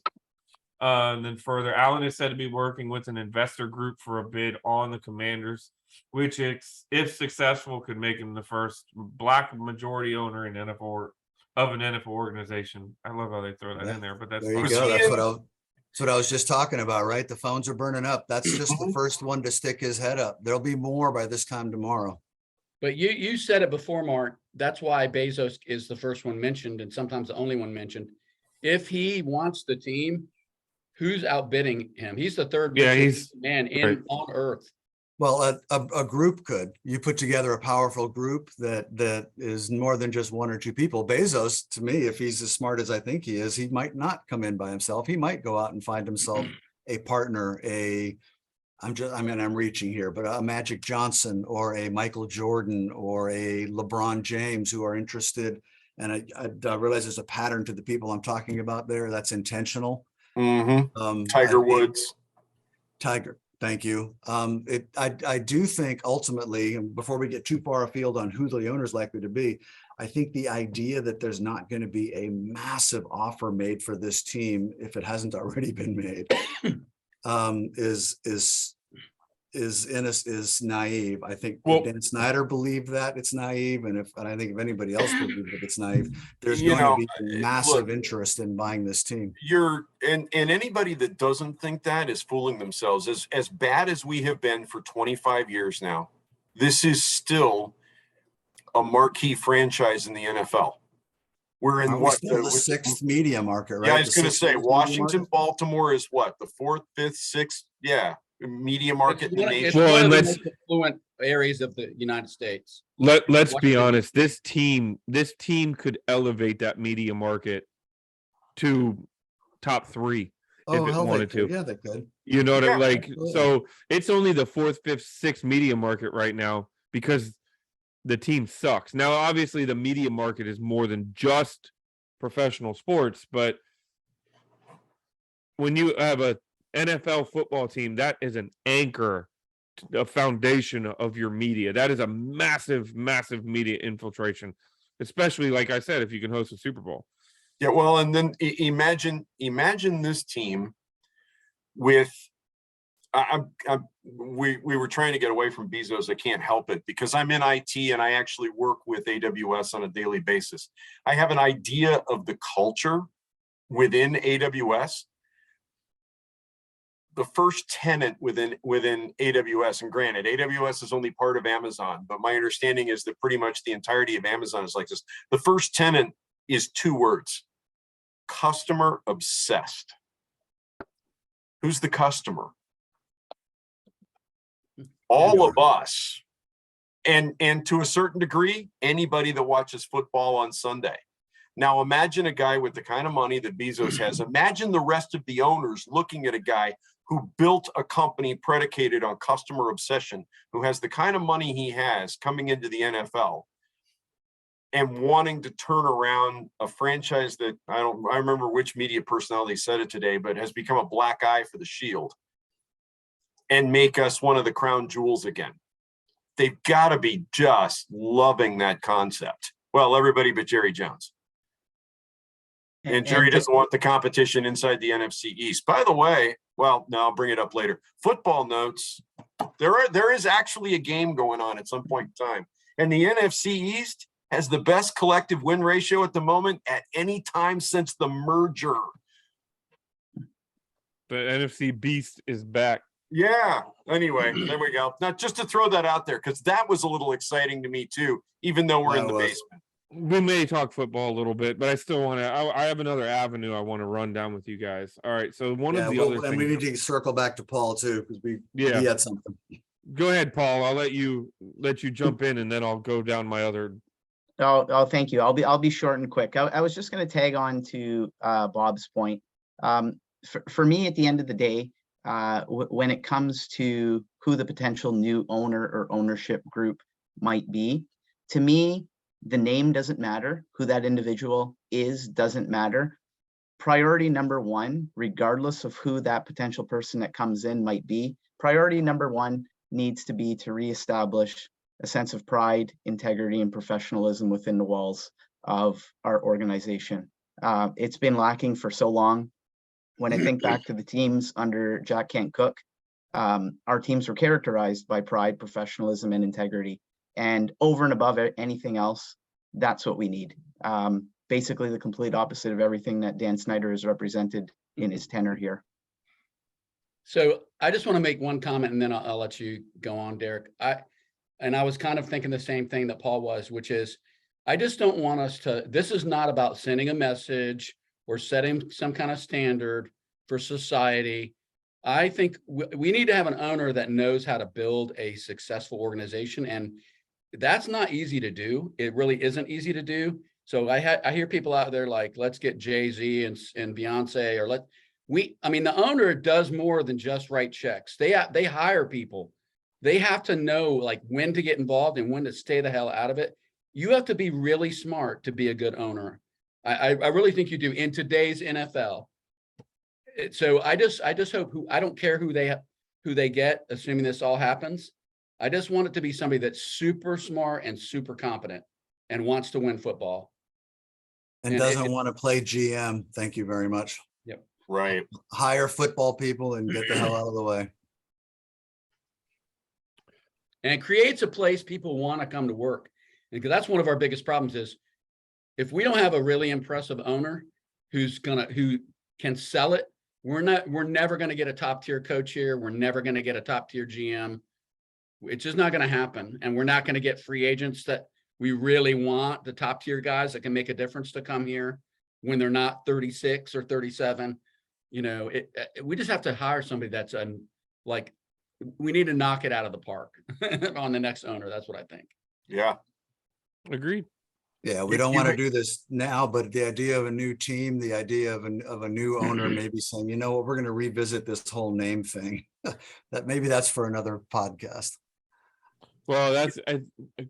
And then further, Allen is said to be working with an investor group for a bid on the Commanders, which, if successful, could make him the first Black majority owner in NFL of an NFL organization. I love how they throw that in there, but that's There you fine. go. That's what I was just talking about, right? The phones are burning up. That's just the first one to stick his head up. There'll be more by this time tomorrow. But you said it before, Mark. That's why Bezos is the first one mentioned and sometimes the only one mentioned. If he wants the team, who's outbidding him? He's the third richest man on earth. Well, a group could. You put together a powerful group that is more than just 1 or 2 people. Bezos, to me, if he's as smart as I think he is, he might not come in by himself. He might go out and find himself a partner, I'm reaching here, but a Magic Johnson or a Michael Jordan or a LeBron James who are interested. And I realize there's a pattern to the people I'm talking about there. That's intentional. Tiger Woods. Tiger. Thank you. I do think ultimately, and before we get too far afield on who the owner is likely to be, I think the idea that there's not going to be a massive offer made for this team, if it hasn't already been made, is naive. I think if Dan Snyder believed that, it's naive, and I think if anybody else believed that, it's naive. There's going to be massive interest in buying this team. And anybody that doesn't think that is fooling themselves. As bad as we have been for 25 years now, this is still a marquee franchise in the NFL. We're in the 6th media market, right? Yeah, I was going to say Washington, Baltimore is what, the 4th, 5th, 6th? Yeah, media market in the nation. It's one of the most affluent areas of the United States. Let's be honest. This team could elevate that media market to top 3 if it wanted to. Yeah, they could. You know what I like? Absolutely. So it's only the 4th, 5th, 6th media market right now because the team sucks. Now, obviously, the media market is more than just professional sports, but when you have a NFL football team, that is an anchor, a foundation of your media. That is a massive, massive media infiltration, especially, like I said, if you can host a Super Bowl. Yeah, well, and then imagine this team with. We were trying to get away from Bezos. I can't help it because I'm in IT and I actually work with AWS on a daily basis. I have an idea of the culture within AWS. The first tenant within AWS, and granted, AWS is only part of Amazon, but my understanding is that pretty much the entirety of Amazon is like this. The first tenant is 2 words: customer obsessed. Who's the customer? All of us, and to a certain degree, anybody that watches football on Sunday. Now imagine a guy with the kind of money that Bezos has. Imagine the rest of the owners looking at a guy who built a company predicated on customer obsession, who has the kind of money he has coming into the NFL and wanting to turn around a franchise that I remember which media personality said it today, but has become a black eye for the Shield, and make us one of the crown jewels again. They've got to be just loving that concept. Well, everybody but Jerry Jones. And Jerry doesn't want the competition inside the NFC East. By the way, well, no, I'll bring it up later. Football notes. There is actually a game going on at some point in time. And the NFC East has the best collective win ratio at the moment at any time since the merger. The NFC beast is back. Yeah. Anyway, there we go. Now, just to throw that out there, because that was a little exciting to me too, even though we're in the basement. We may talk football a little bit, but I still want to. I have another avenue I want to run down with you guys. All right. So one of the other things, and we need to circle back to Paul too, because he had something. Go ahead, Paul. I'll let you jump in, and then I'll go down my other. Oh, thank you. I'll be short and quick. I was just going to tag on to Bob's point. For me, at the end of the day, when it comes to who the potential new owner or ownership group might be, to me, the name doesn't matter. Who that individual is doesn't matter. Priority number one, regardless of who that potential person that comes in might be, priority number one needs to be to reestablish a sense of pride, integrity, and professionalism within the walls of our organization. It's been lacking for so long. When I think back to the teams under Jack Kent Cook, our teams were characterized by pride, professionalism, and integrity. And over and above anything else, that's what we need. Basically the complete opposite of everything that Dan Snyder has represented in his tenure here. So I just want to make one comment and then I'll let you go on, Derek. I was kind of thinking the same thing that Paul was, which is, I just don't want us to, this is not about sending a message or setting some kind of standard for society. I think we need to have an owner that knows how to build a successful organization. And that's not easy to do. It really isn't easy to do. So I hear people out there like, let's get Jay-Z and Beyonce, or I mean, the owner does more than just write checks. They hire people. They have to know like when to get involved and when to stay the hell out of it. You have to be really smart to be a good owner. I really think you do in today's NFL. So I just hope I don't care who they get, assuming this all happens. I just want it to be somebody that's super smart and super competent and wants to win football. And doesn't want to play GM. Thank you very much. Yep. Right. Hire football people and get the hell out of the way. And it creates a place people want to come to work. And because that's one of our biggest problems is if we don't have a really impressive owner who can sell it, we're never going to get a top tier coach here. We're never going to get a top tier GM. It's just not going to happen. And we're not going to get free agents that we really want, the top tier guys that can make a difference to come here when they're not 36 or 37. You know, we just have to hire somebody that's we need to knock it out of the park on the next owner. That's what I think. Yeah. Agreed. Yeah, we don't want to do this now, but the idea of a new team, the idea of a new owner, maybe saying, you know what, we're going to revisit this whole name thing. That's for another podcast. Well, that's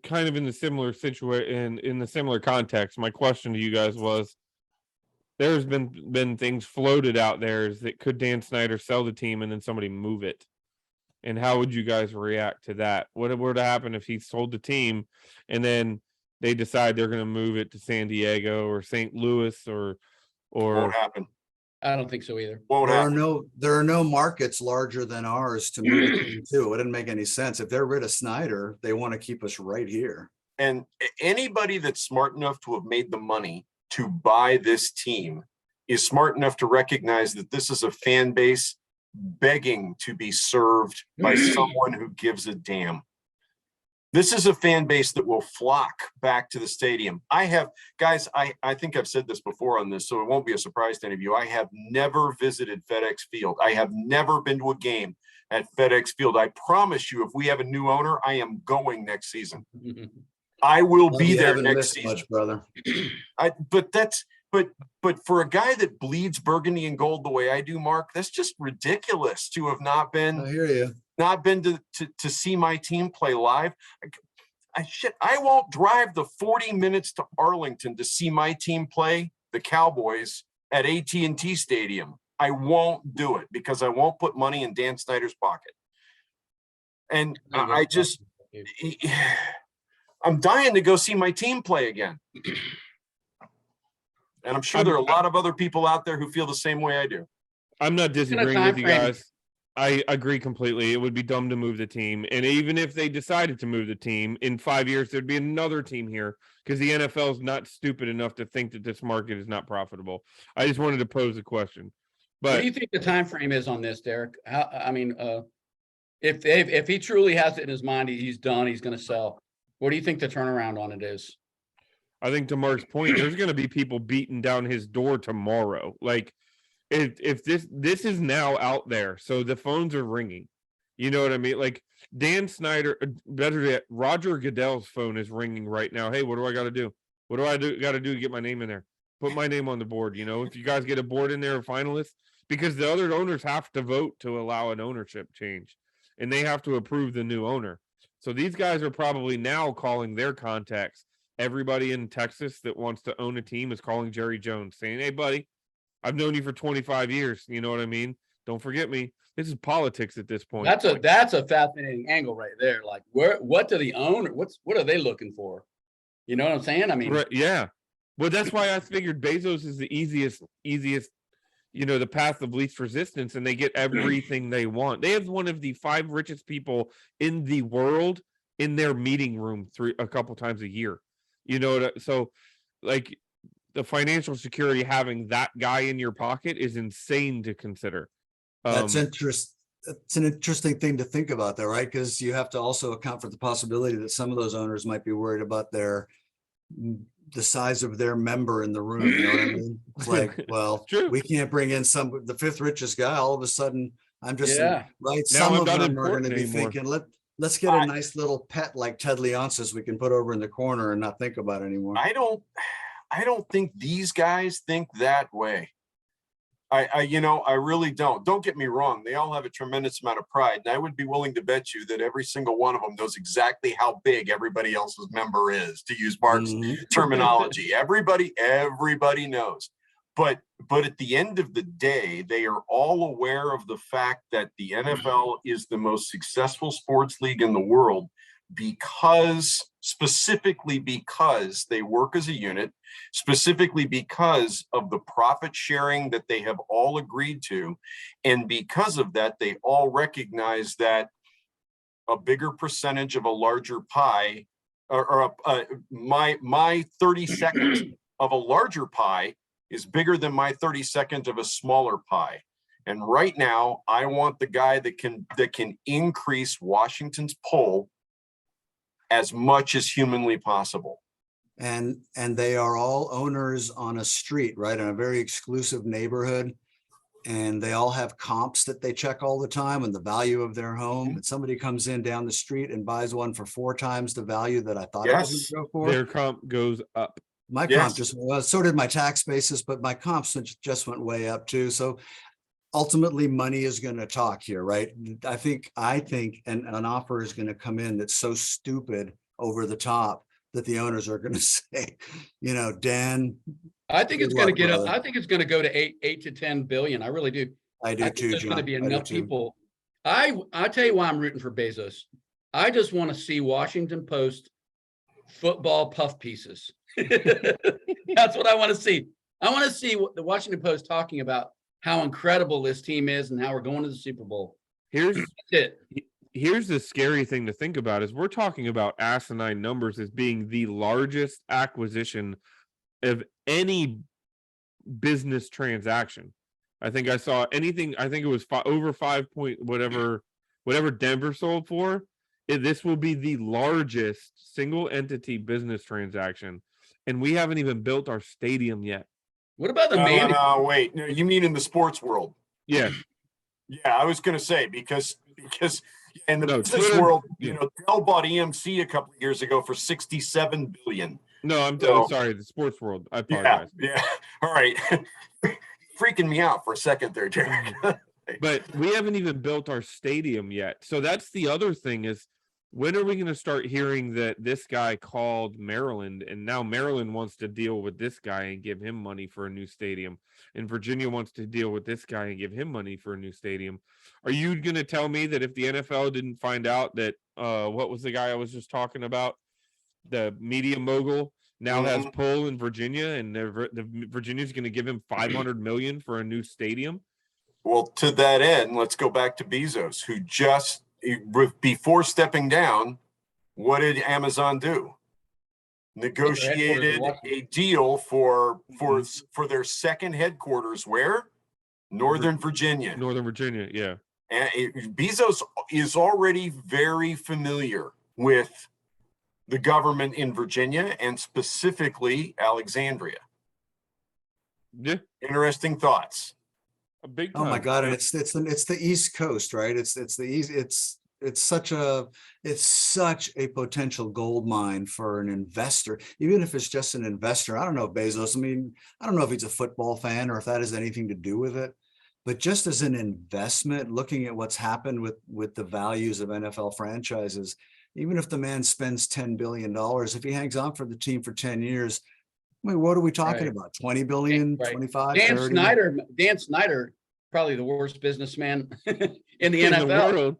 kind of in the similar situation, in the similar context. My question to you guys was, there's been things floated out there is that could Dan Snyder sell the team and then somebody move it? And how would you guys react to that? What would happen if he sold the team and then they decide they're going to move it to San Diego or St. Louis or Won't happen. I don't think so either. Won't happen. There are no markets larger than ours to move a team to. It didn't make any sense. If they're rid of Snyder, they want to keep us right here. And anybody that's smart enough to have made the money to buy this team is smart enough to recognize that this is a fan base begging to be served by someone who gives a damn. This is a fan base that will flock back to the stadium. I think I've said this before on this, so it won't be a surprise to any of you. I have never visited FedEx Field. I have never been to a game at FedEx Field. I promise you, if we have a new owner, I am going next season. I will be there next season. Much, brother. But for a guy that bleeds burgundy and gold the way I do, Mark, that's just ridiculous to have not been. I hear you. Not been to see my team play live. I won't drive the 40 minutes to Arlington to see my team play the Cowboys at AT&T Stadium. I won't do it because I won't put money in Dan Snyder's pocket. And I'm dying to go see my team play again. And I'm sure there are a lot of other people out there who feel the same way I do. I'm not disagreeing with you timeframe. guys. I agree completely. It would be dumb to move the team. And even if they decided to move the team in 5 years, there'd be another team here because the NFL is not stupid enough to think that this market is not profitable. I just wanted to pose a question. What But do you think the time frame is on this, Derek? If he truly has it in his mind, he's done, he's going to sell. What do you think the turnaround on it is? I think to Mark's point, there's going to be people beating down his door tomorrow. Like if this is now out there, so the phones are ringing. You know what I mean? Like Dan Snyder, better yet, Roger Goodell's phone is ringing right now. Hey, what do I got to do? What do I got to do to get my name in there? Put my name on the board. You know, if you guys get a board in there, a finalist, because the other owners have to vote to allow an ownership change, and they have to approve the new owner. So these guys are probably now calling their contacts. Everybody in Texas that wants to own a team is calling Jerry Jones saying, hey, buddy, I've known you for 25 years. You know what I mean? Don't forget me. This is politics at this point. That's a fascinating angle right there. Like what do the owner, what are they looking for? You know what I'm saying? I mean, Right, yeah. Well, that's why I figured Bezos is the easiest, you know, the path of least resistance, and they get everything they want. They have one of the 5 richest people in the world in their meeting room a couple times a year. You know, so like the financial security having that guy in your pocket is insane to consider. That's interest. It's an interesting thing to think about though, right? Because you have to also account for the possibility that some of those owners might be worried about the size of their member in the room. You know what I mean? It's like, well, True. we can't bring in the 5th richest guy. All of a sudden, I'm just Yeah. right. Now Some I'm of not them are going important to be anymore. thinking, let's get a nice little pet like Ted Leonsis we can put over in the corner and not think about it anymore. I don't think these guys think that way. I really don't. Don't get me wrong. They all have a tremendous amount of pride. And I would be willing to bet you that every single one of them knows exactly how big everybody else's member is, to use Mark's terminology. Everybody knows. But at the end of the day, they are all aware of the fact that the NFL is the most successful sports league in the world specifically because they work as a unit, specifically because of the profit sharing that they have all agreed to. And because of that, they all recognize that a bigger percentage of a larger pie my 30 seconds of a larger pie is bigger than my 30 seconds of a smaller pie. And right now, I want the guy that can increase Washington's poll as much as humanly possible. And they are all owners on a street, right? In a very exclusive neighborhood. And they all have comps that they check all the time and the value of their home. And somebody comes in down the street and buys one for 4 times the value that I thought it was going to go for. Their comp goes up. My comp just, well, so did my tax basis, but my comps just went way up too. So ultimately money is going to talk here, right? I think an offer is going to come in that's so stupid over the top that the owners are going to say, you know, Dan, I think it's going to get up. brother. I think it's going to go to 8 to 10 billion. I really do. I do too, There's going to John. be I do enough too. people. I tell you why I'm rooting for Bezos. I just want to see Washington Post football puff pieces. That's what I want to see. I want to see what the Washington Post talking about how incredible this team is and how we're going to the Super Bowl. Here's it. Here's the scary thing to think about is we're talking about asinine numbers as being the largest acquisition of any business transaction. I think I saw anything. I think it was over 5 point whatever Denver sold for. This will be the largest single entity business transaction, and we haven't even built our stadium yet. What about the man? Wait, no, you mean in the sports world? Yeah. Yeah, I was going to say because in the business Twitter, world, you know, Dell bought EMC a couple of years ago for $67 billion. No, I'm sorry, the sports world. I apologize. Yeah. All right. Freaking me out for a second there, Derek. But we haven't even built our stadium yet. So that's the other thing is, when are we going to start hearing that this guy called Maryland and now Maryland wants to deal with this guy and give him money for a new stadium, and Virginia wants to deal with this guy and give him money for a new stadium? Are you going to tell me that if the NFL didn't find out that what was the guy I was just talking about, the media mogul, now has Mhm. pull in Virginia, and Virginia's going to give him 500 million for a new stadium. Well, to that end, let's go back to Bezos, who just before stepping down, what did Amazon do? Negotiated a deal for their second headquarters where? Northern Virginia. Northern Virginia, yeah. And Bezos is already very familiar with the government in Virginia and specifically Alexandria. Yeah, Interesting thoughts. a big Oh my time. God, and it's the East Coast, right? It's the East, it's such a potential gold mine for an investor, even if it's just an investor. I don't know, Bezos. I mean, I don't know if he's a football fan or if that has anything to do with it. But just as an investment, looking at what's happened with the values of NFL franchises, even if the man spends $10 billion, if he hangs on for the team for 10 years, I mean, what are we talking Right. about? 20 billion, Right. 25, Dan 30? Snyder, probably the worst businessman in the In the NFL, world.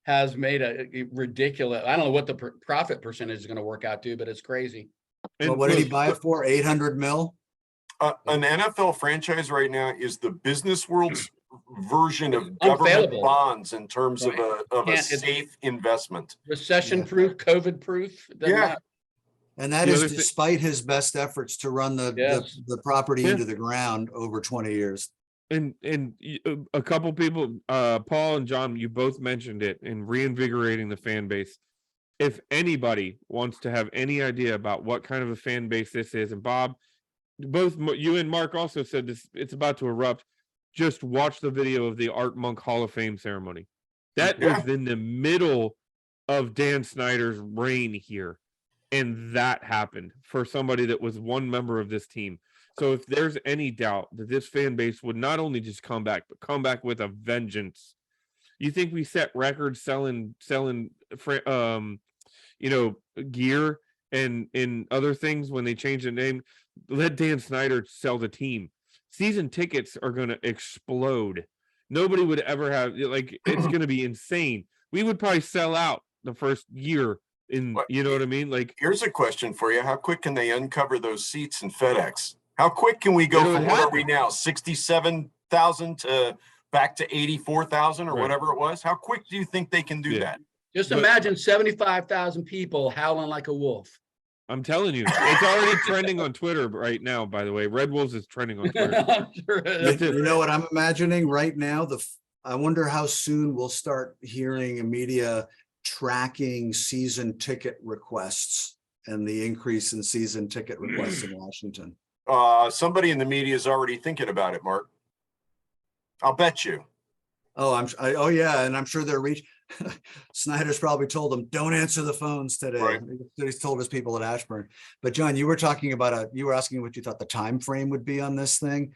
has made a ridiculous. I don't know what the profit percentage is going to work out to, but it's crazy. Well, And what did he look, buy it for? 800 mil? An NFL franchise right now is the business world's version of It's government unfailable. bonds in terms Right. of a Can't- it's- safe investment. Recession-proof, COVID-proof. doesn't Yeah. matter. And that The is other thi- despite his best efforts to run Yes. the property Yeah. into the ground over 20 years. and a couple people, Paul and John, you both mentioned it in reinvigorating the fan base. If anybody wants to have any idea about what kind of a fan base this is, and Bob, both you and Mark also said this, it's about to erupt. Just watch the video of the Art Monk Hall of Fame ceremony. That Yeah. was in the middle of Dan Snyder's reign here. And that happened for somebody that was one member of this team. So if there's any doubt that this fan base would not only just come back, but come back with a vengeance. You think we set records selling gear and in other things when they change the name? Let Dan Snyder sell the team. Season tickets are going to explode. Nobody would ever have, like, it's going to be insane. We would probably sell out the first year you know what I mean? Like, Here's a question for you. How quick can they uncover those seats in FedEx? How quick can we go It'll from what are we happen. now, 67,000 to back to 84,000 or Right. whatever it was? How quick do you think they can do Yeah. that? Just But- imagine 75,000 people howling like a wolf. I'm telling you, it's already trending on Twitter right now, by the way. Red Wolves is trending on Twitter. I'm sure it is. That's it. You know what I'm imagining right now? I wonder how soon we'll start hearing media tracking season ticket requests and the increase in season ticket requests in Washington. Somebody in the media is already thinking about it, Mark. I'll bet you. Oh yeah, and I'm sure they're Snyder's probably told them, don't answer the phones today. Right. He's told his people at Ashburn. But John, you were talking about you were asking what you thought the time frame would be on this thing.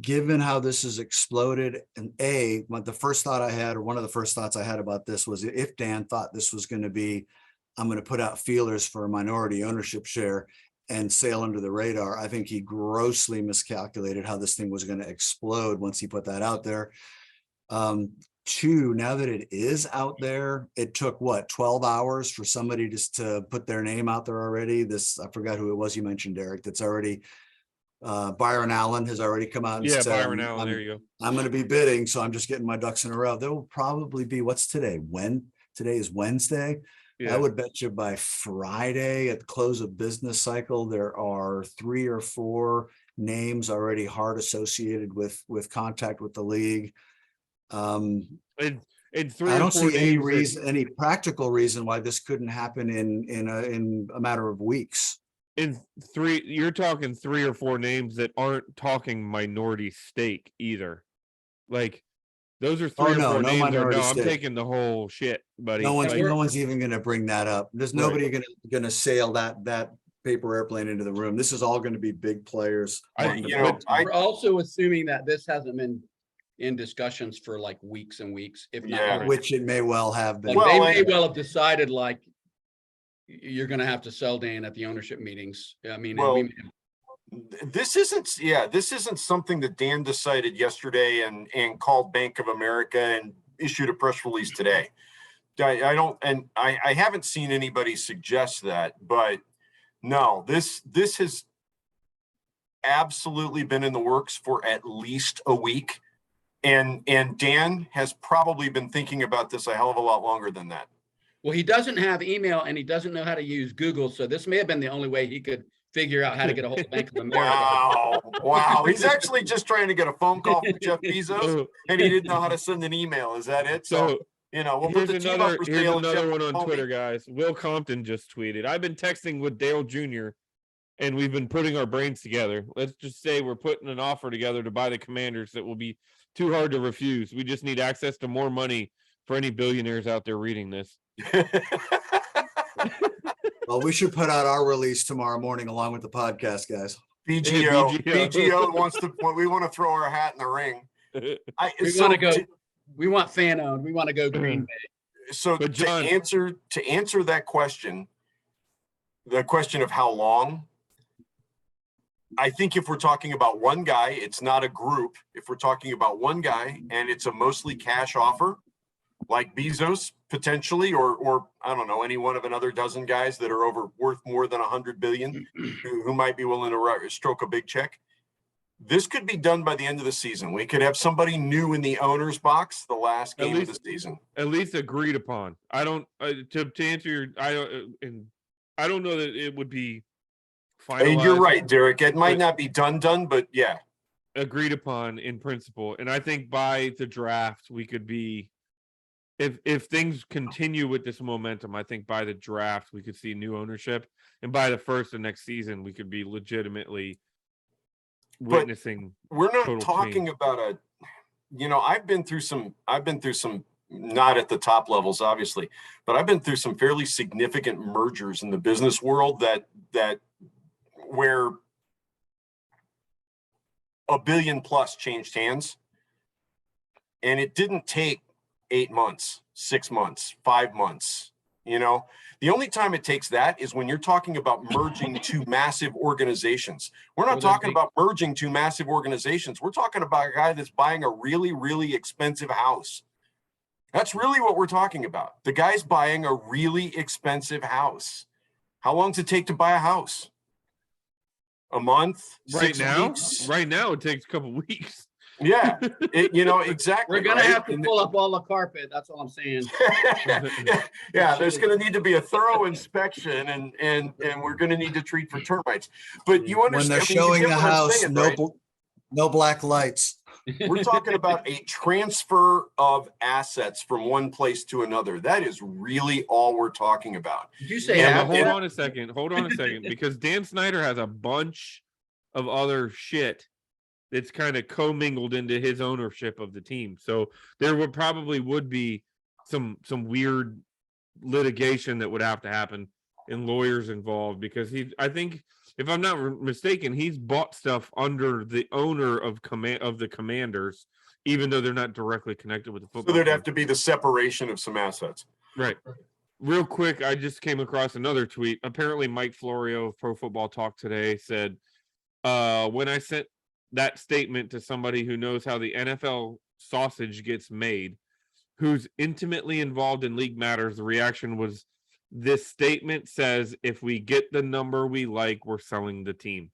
Given how this has exploded, and the first thought I had, or one of the first thoughts I had about this was, if Dan thought this was going to be, I'm going to put out feelers for a minority ownership share and sail under the radar, I think he grossly miscalculated how this thing was going to explode once he put that out there. Two, now that it is out there, it took 12 hours for somebody just to put their name out there already. I forgot who it was you mentioned, Eric, that's already Byron Allen has already come out and Yeah, said, Byron Allen, there you go. I'm going to be bidding, so I'm just getting my ducks in a row. There will probably be, what's today? Today is Wednesday. Yeah. I would bet you by Friday at the close of business cycle, there are 3 or 4 names already hard associated with contact with the league. And 3 I or don't 4 see any names that- reason, any practical reason why this couldn't happen in a matter of weeks. you're talking 3 or 4 names that aren't talking minority stake either. Like, those are 3 or 4 names. minority I'm stake. taking the whole shit, buddy. No Like, one's even going to bring that up. There's Right. nobody going to sail that paper airplane into the room. This is all going to be big players. wanting to We're also assuming that this hasn't been in discussions for like weeks and weeks, if not Yeah. months. which it may well have been. Like Well, they may well have decided like you're going to have to sell Dan at the ownership meetings. I mean, Well, this isn't something that Dan decided yesterday and called Bank of America and issued a press release today. I haven't seen anybody suggest that, but No, this has absolutely been in the works for at least a week. And Dan has probably been thinking about this a hell of a lot longer than that. Well, he doesn't have email and he doesn't know how to use Google. So this may have been the only way he could figure out how to get a hold of Bank of America. Wow. Wow. He's actually just trying to get a phone call from Jeff Bezos and he didn't know how to send an email. Is that it? So We'll put the team up for here's sale. and another Jeff one will on call me. Twitter, guys. Will Compton just tweeted, I've been texting with Dale Jr. and we've been putting our brains together. Let's just say we're putting an offer together to buy the Commanders that will be too hard to refuse. We just need access to more money for any billionaires out there reading this. Well, we should put out our release tomorrow morning along with the podcast, guys. BGO, BGO. BGO wants to. We want to throw our hat in the ring. We want to go. We want fan owned. We want to go Green Bay. So But John- to answer that question, the question of how long, I think if we're talking about one guy, it's not a group. If we're talking about one guy and it's a mostly cash offer, like Bezos potentially, or I don't know, any one of another dozen guys that are worth more than 100 billion, who might be willing to stroke a big check. This could be done by the end of the season. We could have somebody new in the owner's box the last game of the season. At least agreed upon. I don't to answer your I don't know that it would be finalized. And you're right, Derek. It might not be done, but yeah, agreed upon in principle. And I think by the draft we could be, if things continue with this momentum, I think by the draft we could see new ownership, and by the first of next season we could be legitimately witnessing. We're not total talking change. about I've been through some not at the top levels obviously, but I've been through some fairly significant mergers in the business world that where $1 billion plus changed hands, and it didn't take 8 months, 6 months, 5 months. The only time it takes that is when you're talking about merging two massive organizations. We're not talking about merging two massive organizations. We're talking about a guy that's buying a really, really expensive house. That's really what we're talking about. The guy's buying a really expensive house. How long does it take to buy a house? A month? Right 6 now, weeks? right now it takes a couple weeks. Yeah, exactly. We're gonna right? have to pull up all the carpet. That's all I'm saying. Yeah, there's going to need to be a thorough inspection, and we're going to need to treat for termites. But you When understand they're you showing get the what I'm house, saying, no, right? no black lights. We're talking about a transfer of assets from one place to another. That is really all we're talking about. Did you say Yeah, Yeah, but half? hold on a second, because Dan Snyder has a bunch of other shit that's kind of commingled into his ownership of the team. So there would be some weird litigation that would have to happen and lawyers involved, because I think, if I'm not mistaken, he's bought stuff under the owner of the Commanders, even though they're not directly connected with the football. So there'd team. have to be the separation of some assets. Right. Real quick, I just came across another tweet. Apparently, Mike Florio of Pro Football Talk today said, when I sent that statement to somebody who knows how the NFL sausage gets made, who's intimately involved in league matters, the reaction was, this statement says if we get the number we like, we're selling the team.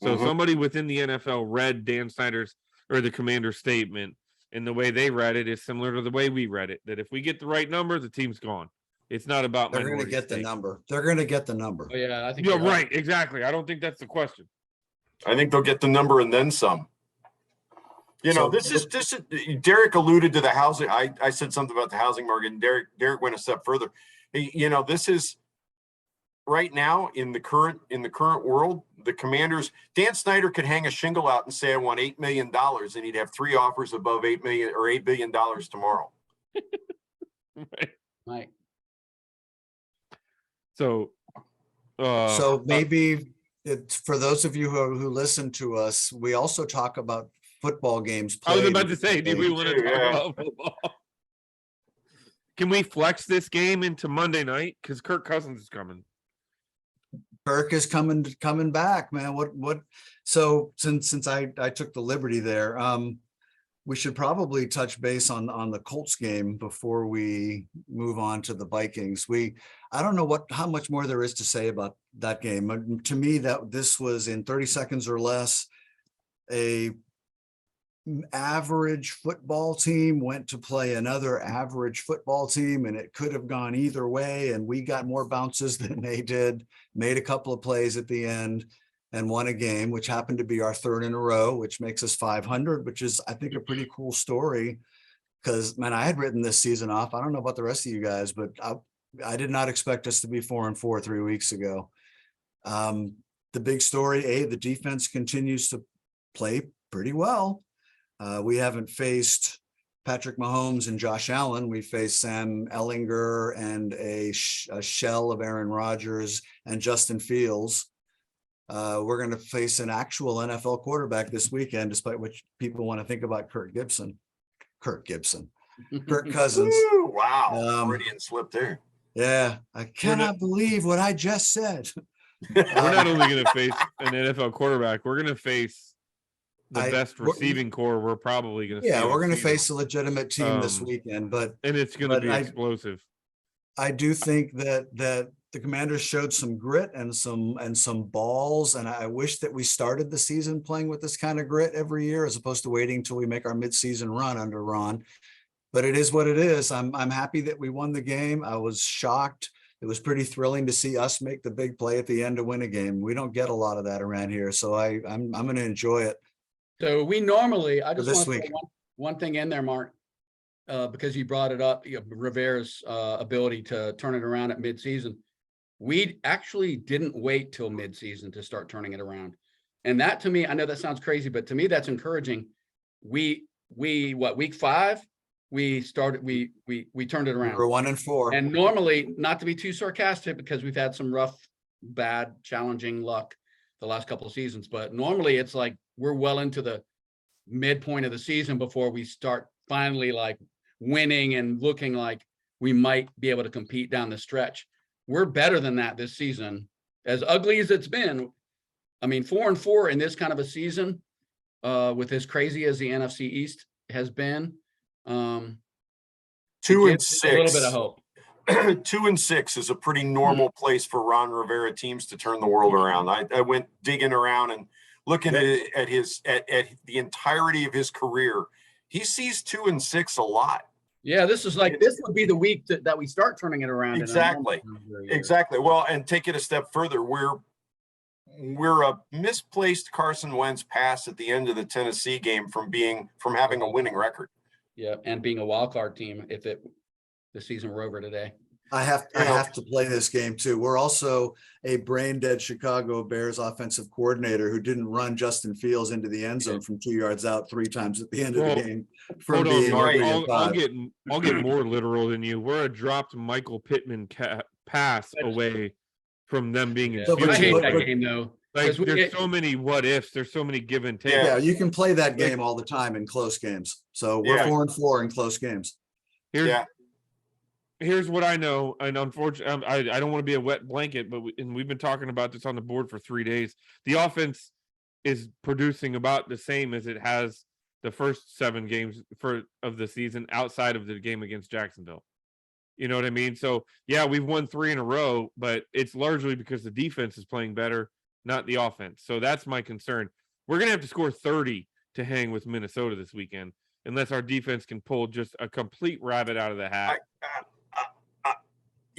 So somebody within the NFL read Dan Snyder's or the Commander's statement, and the way they read it is similar to the way we read it, that if we get the right number, the team's gone. It's not about They're going to minority get the stake. number. They're going to get the number. Oh yeah, I think Yeah, you're right. Exactly. I don't think that's the question. I think they'll get the number and then some. This is Derek alluded to the housing. I said something about the housing market, and Derek went a step further. This is right now in the current world, the Commanders, Dan Snyder could hang a shingle out and say, I want $8 million, and he'd have 3 offers above $8 million or $8 billion tomorrow. Right. So, So maybe for those of you who listen to us, we also talk about football games. I was played about to say, do we want to talk Yeah. about football? Can we flex this game into Monday night? Because Kirk Cousins is coming. Kirk is coming back, man. What? So since I took the liberty there, we should probably touch base on the Colts game before we move on to the Vikings. I don't know how much more there is to say about that game. To me, that this was in 30 seconds or less, a average football team went to play another average football team, and it could have gone either way. And we got more bounces than they did, made a couple of plays at the end, and won a game, which happened to be our third in a row, which makes us 500, which is, I think, a pretty cool story. Because, man, I had written this season off. I don't know about the rest of you guys, but I did not expect us to be 4-4 3 weeks ago. The big story, the defense continues to play pretty well. We haven't faced Patrick Mahomes and Josh Allen. We faced Sam Ellinger and a shell of Aaron Rodgers and Justin Fields. We're going to face an actual NFL quarterback this weekend, despite what people want to think about Kirk Cousins. Woo, wow, Freudian slip there. Yeah, I cannot believe what I just said. We're not only going to face an NFL quarterback, we're going to face the best we're- receiving core we're probably going to see. Yeah, all we're going to season. face a legitimate team this weekend, and it's going to be I- explosive. I do think that the Commanders showed some grit and some balls, and I wish that we started the season playing with this kind of grit every year, as opposed to waiting till we make our midseason run under Ron. But it is what it is. I'm happy that we won the game. I was shocked. It was pretty thrilling to see us make the big play at the end to win a game. We don't get a lot of that around here, so I'm going to enjoy it. So we normally, I just this want to week. throw one thing in there, Mark, because you brought it up, Rivera's ability to turn it around at midseason. We actually didn't wait till midseason to start turning it around. And that, to me, I know that sounds crazy, but to me, that's encouraging. Week 5, we turned it around. We're 1-4. And normally, not to be too sarcastic, because we've had some rough, bad, challenging luck the last couple of seasons, but normally it's like we're well into the midpoint of the season before we start finally like winning and looking like we might be able to compete down the stretch. We're better than that this season, as ugly as it's been. I mean, 4-4 in this kind of a season, with as crazy as the NFC East has been. 2-6. A little bit of hope. 2-6 is a pretty normal place for Ron Rivera teams to turn the world around. I went digging around and looking at the entirety of his career. He sees 2-6 a lot. Yeah, this would be the week that we start turning it around. Exactly. Exactly. Well, and take it a step further. We're a misplaced Carson Wentz pass at the end of the Tennessee game from having a winning record. Yeah, and being a wild card team if the season were over today. I have to play this game too. We're also a brain dead Chicago Bears offensive coordinator who didn't run Justin Fields into the end zone from 2 yards out 3 times at the end of the game. Hold on, Mark. I'll get more literal than you. We're a dropped Michael Pittman pass away from them being in. I hate that game though. Like, there's so many what ifs. There's so many give and take. Yeah, you can play that game all the time in close games. So we're 4-4 in close games. Here's what I know, and unfortunately, I don't want to be a wet blanket, but we've been talking about this on the board for 3 days. The offense is producing about the same as it has the first 7 games of the season, outside of the game against Jacksonville. You know what I mean? So yeah, we've won 3 in a row, but it's largely because the defense is playing better, not the offense. So that's my concern. We're gonna have to score 30 to hang with Minnesota this weekend, unless our defense can pull just a complete rabbit out of the hat.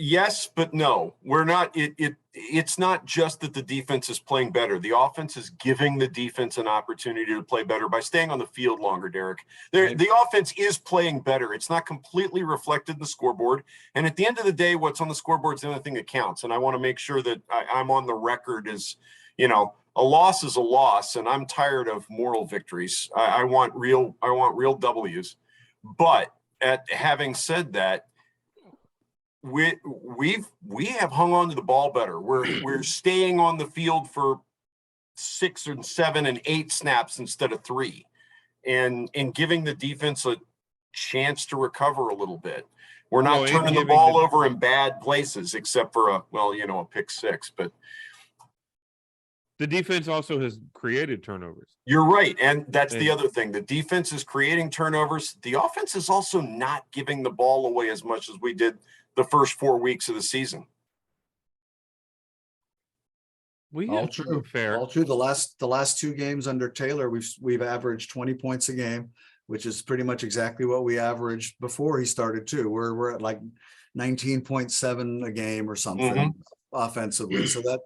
Yes, but no, we're not. It's not just that the defense is playing better. The offense is giving the defense an opportunity to play better by staying on the field longer, Derek. The offense is playing better. It's not completely reflected in the scoreboard. And at the end of the day, what's on the scoreboard is the only thing that counts. And I want to make sure that I'm on the record as, a loss is a loss, and I'm tired of moral victories. I want real W's. But having said that, we have hung on to the ball better. We're staying on the field for 6 and 7 and 8 snaps instead of 3, and giving the defense a chance to recover a little bit. We're not turning the ball over in bad places, except for a pick 6. But The defense also has created turnovers. You're right. And that's the And- other thing. The defense is creating turnovers. The offense is also not giving the ball away as much as we did the first 4 weeks of the season. We All have to be true. fair. All true. The last two games under Taylor, we've averaged 20 points a game, which is pretty much exactly what we averaged before he started too. We're at like 19.7 a game or something offensively. So that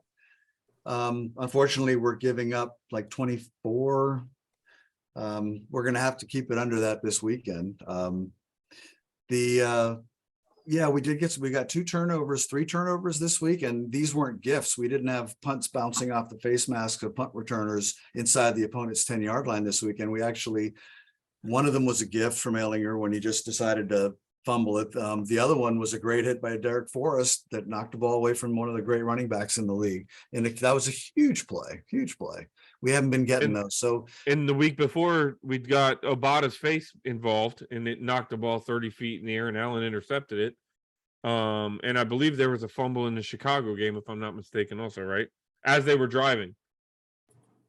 unfortunately we're giving up like 24. We're gonna have to keep it under that this weekend. Yeah, we got 2 turnovers, 3 turnovers this week, and these weren't gifts. We didn't have punts bouncing off the face masks of punt returners inside the opponent's 10-yard line this weekend. We actually, one of them was a gift from Ehlinger when he just decided to fumble it. The other one was a great hit by Derek Forrest that knocked the ball away from one of the great running backs in the league. And that was a huge play, huge play. We haven't been getting those. So In the week before, we got Obata's face involved, and it knocked the ball 30 feet in the air, and Allen intercepted it. And I believe there was a fumble in the Chicago game, if I'm not mistaken, also, right? As they were driving.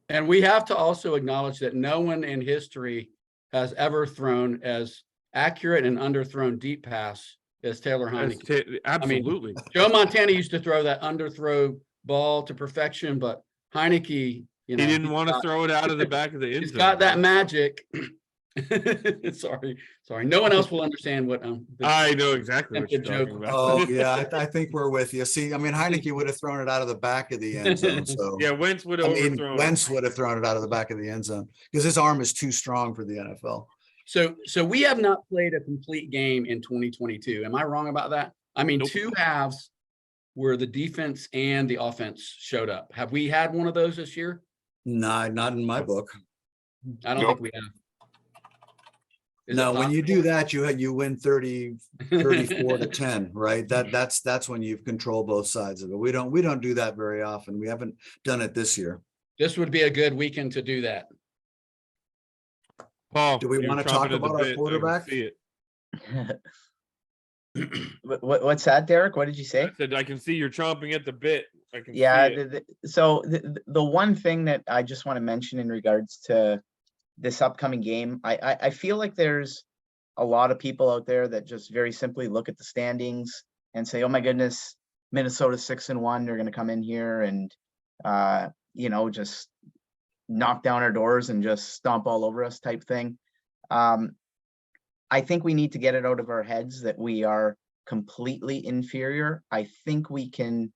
And we have to also acknowledge that no one in history has ever thrown as accurate and underthrown deep pass as Taylor Heineke. Absolutely. Joe Montana used to throw that underthrow ball to perfection, but Heineke, He didn't want to throw it out of the back of the end he's zone. got that magic. Sorry. No one else will understand what I know exactly what you're joke. talking about. oh yeah, I think we're with you. See, I mean, Heineke would have thrown it out of the back of the end zone. So Yeah, Wentz would I have mean, overthrown. Wentz would have thrown it out of the back of the end zone because his arm is too strong for the NFL. So we have not played a complete game in 2022. Am I wrong about that? I mean, Nope. 2 halves where the defense and the offense showed up. Have we had one of those this year? Nah, not in my book. I don't Nope. think we have. Is No, it when you do possible? that, you win 34 to 10, right? That's when you've controlled both sides of it. We don't do that very often. We haven't done it this year. This would be a good weekend to do that. Paul, Do we you're wanna chomping talk at the about our bit. I can quarterback? see it. What's that, Derek? What did you say? I said I can see you're chomping at the bit. I can Yeah, see it. so the one thing that I just want to mention in regards to this upcoming game, I feel like there's a lot of people out there that just very simply look at the standings and say, oh my goodness, Minnesota's 6-1, they're going to come in here and just knock down our doors and just stomp all over us type thing. I think we need to get it out of our heads that we are completely inferior. I think we can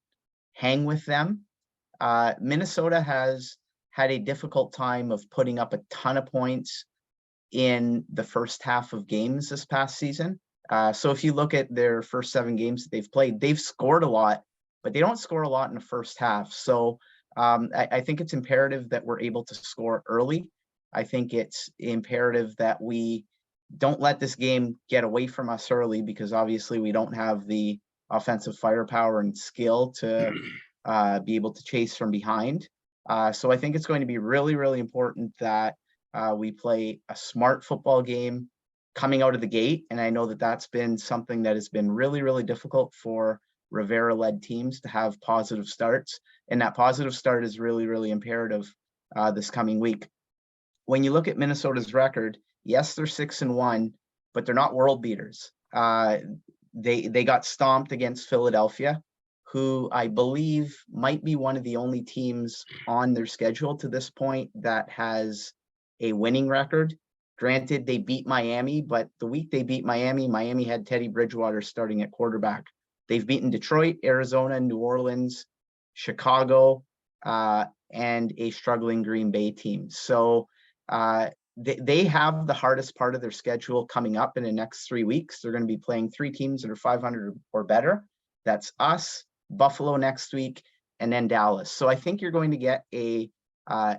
hang with them. Minnesota has had a difficult time of putting up a ton of points in the first half of games this past season. So if you look at their first 7 games that they've played, they've scored a lot, but they don't score a lot in the first half. So I think it's imperative that we're able to score early. I think it's imperative that we don't let this game get away from us early, because obviously we don't have the offensive firepower and skill to be able to chase from behind. So I think it's going to be really, really important that we play a smart football game coming out of the gate. And I know that that's been something that has been really, really difficult for Rivera-led teams to have positive starts. And that positive start is really, really imperative this coming week. When you look at Minnesota's record, yes, they're 6-1, but they're not world beaters. They got stomped against Philadelphia, who I believe might be one of the only teams on their schedule to this point that has a winning record. Granted, they beat Miami, but the week they beat Miami had Teddy Bridgewater starting at quarterback. They've beaten Detroit, Arizona, New Orleans, Chicago, and a struggling Green Bay team. So they have the hardest part of their schedule coming up in the next 3 weeks. They're going to be playing 3 teams that are 500 or better. That's us, Buffalo next week, and then Dallas. So I think you're going to get a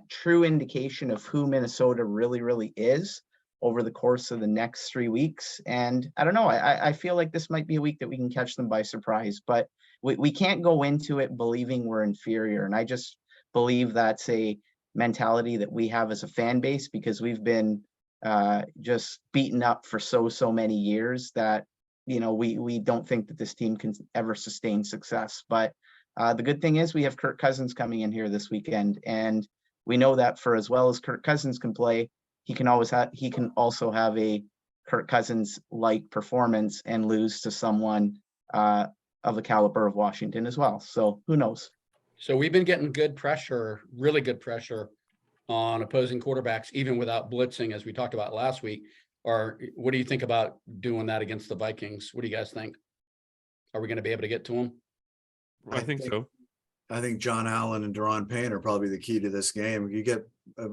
true indication of who Minnesota really, really is over the course of the next 3 weeks. And I don't know, I feel like this might be a week that we can catch them by surprise, but we can't go into it believing we're inferior. And I just believe that's a mentality that we have as a fan base, because we've been just beaten up for so many years that, we don't think that this team can ever sustain success. But The good thing is we have Kirk Cousins coming in here this weekend, and we know that for as well as Kirk Cousins can play, he can also have a Kirk Cousins like performance and lose to someone of the caliber of Washington as well. So who knows? So we've been getting good pressure, really good pressure on opposing quarterbacks, even without blitzing, as we talked about last week. Or what do you think about doing that against the Vikings? What do you guys think? Are we going to be able to get to them? I think so. I think John Allen and Deron Payne are probably the key to this game. You get,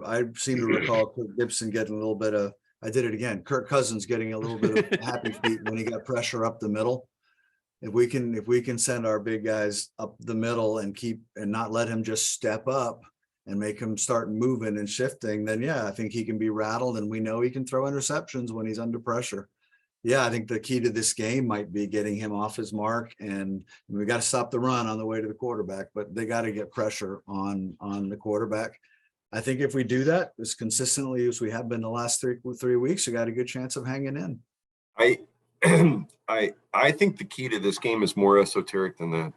I seem to recall Kirk Gibson getting a little bit of, I did it again, Kirk Cousins getting a little bit of happy feet when he got pressure up the middle. If we can send our big guys up the middle and not let him just step up and make him start moving and shifting, then yeah, I think he can be rattled, and we know he can throw interceptions when he's under pressure. Yeah, I think the key to this game might be getting him off his mark, and we got to stop the run on the way to the quarterback, but they got to get pressure on the quarterback. I think if we do that as consistently as we have been the last three weeks, we got a good chance of hanging in. I think the key to this game is more esoteric than that.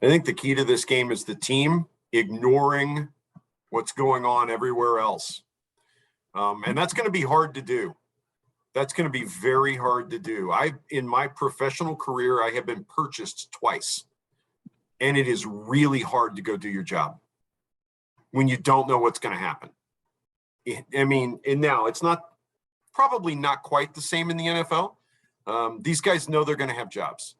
I think the key to this game is the team ignoring what's going on everywhere else. And that's going to be hard to do. That's going to be very hard to do. In my professional career, I have been purchased twice, and it is really hard to go do your job when you don't know what's going to happen. I mean, and now it's probably not quite the same in the NFL. These guys know they're going to have jobs.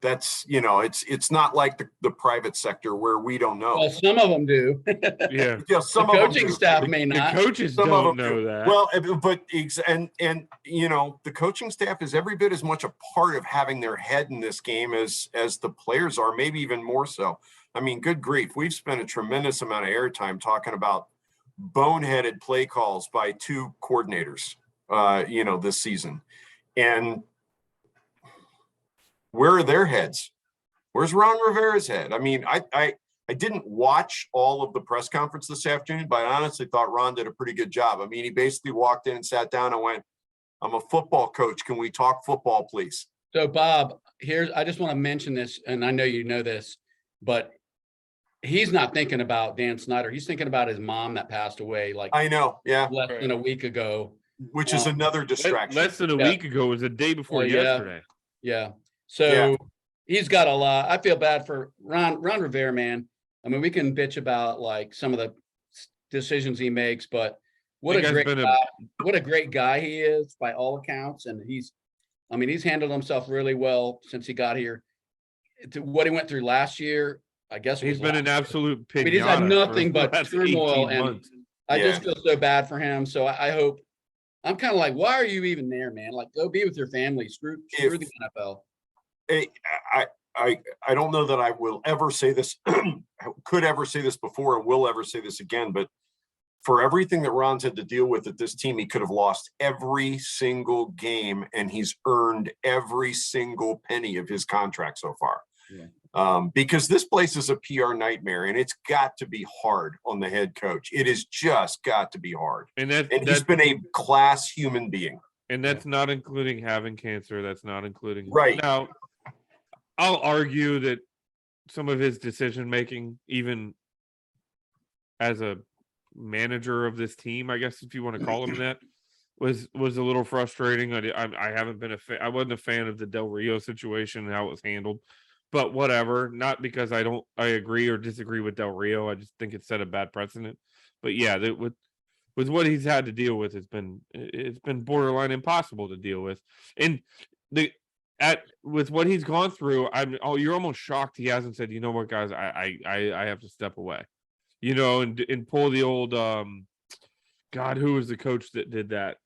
That's, it's not like the private sector where we don't know. Well, some of them do. Yeah. Yeah, some The of them coaching do. staff may The not. coaches Some of don't them know do. that. Well, but the coaching staff is every bit as much a part of having their head in this game as the players are, maybe even more so. I mean, good grief, we've spent a tremendous amount of airtime talking about boneheaded play calls by two coordinators, this season. And where are their heads? Where's Ron Rivera's head? I mean, I didn't watch all of the press conference this afternoon, but I honestly thought Ron did a pretty good job. I mean, he basically walked in and sat down and went, "I'm a football coach. Can we talk football, please?" So Bob, I just want to mention this, and I know you know this, but he's not thinking about Dan Snyder. He's thinking about his mom that passed away like I know, yeah, less than a week ago. which is another distraction. Less than a Yeah. week ago was the day before Yeah. yesterday. Yeah. So he's got a lot. I feel bad for Ron Rivera, man. I mean, we can bitch about like some of the decisions he makes, but what a great guy he is by all accounts. And he's handled himself really well since he got here. To what he went through last year, I guess He's been an absolute pinata. I mean, he's had nothing but last turmoil, 18 and months. I just feel so bad for him. So I hope. I'm kind of like, why are you even there, man? Like, go be with your family. Screw the NFL. I don't know that I will ever say this, could ever say this before, and will ever say this again, but for everything that Ron's had to deal with at this team, he could have lost every single game, and he's earned every single penny of his contract so far. Yeah. Because this place is a PR nightmare, and it's got to be hard on the head coach. It has just got to be hard. And he's been a class human being. And that's not including having cancer. That's not including right now. I'll argue that some of his decision making, even as a manager of this team, I guess if you want to call him that, was a little frustrating. I haven't been I wasn't a fan of the Del Rio situation and how it was handled, but whatever. Not because I agree or disagree with Del Rio. I just think it set a bad precedent. But yeah, with what he's had to deal with, it's been borderline impossible to deal with. And with what he's gone through, you're almost shocked he hasn't said, you know what, guys, I have to step away, and pull the old God, who was the coach that did that?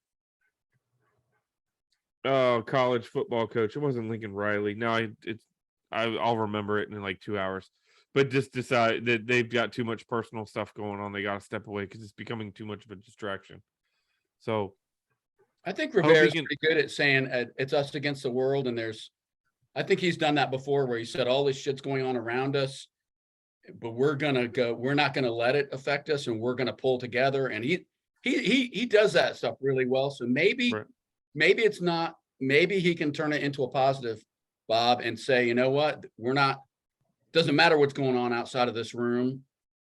Oh, college football coach. It wasn't Lincoln Riley. No, I'll remember it in like 2 hours. But just decide that they've got too much personal stuff going on. They got to step away because it's becoming too much of a distraction. So I think Rivera's pretty good at saying it's us against the world. And I think he's done that before where he said all this shit's going on around us, but we're not going to let it affect us, and we're going to pull together. And he does that stuff really well. So maybe it's not, maybe he can turn it into a positive, Bob, and say, you know what, we're not doesn't matter what's going on outside of this room.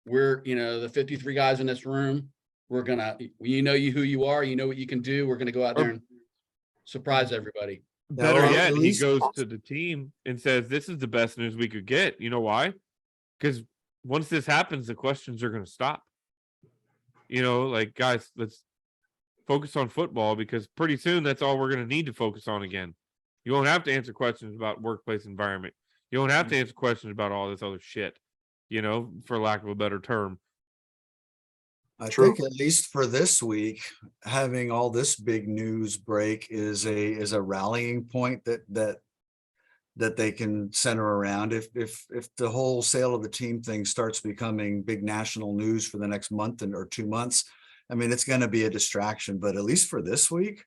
We're, the 53 guys in this room, we're gonna, who you are, you know what you can do. We're gonna go out there and surprise everybody. Better well, yet, at he least- goes to the team and says, "This is the best news we could get." You know why? Because once this happens, the questions are going to stop. Like, guys, let's focus on football, because pretty soon that's all we're going to need to focus on again. You won't have to answer questions about workplace environment. You won't have to answer questions about all this other shit, for lack of a better term. I True. think at least for this week, having all this big news break is a rallying point that they can center around. If the whole sale of the team thing starts becoming big national news for the next month or 2 months, I mean, it's going to be a distraction. But at least for this week,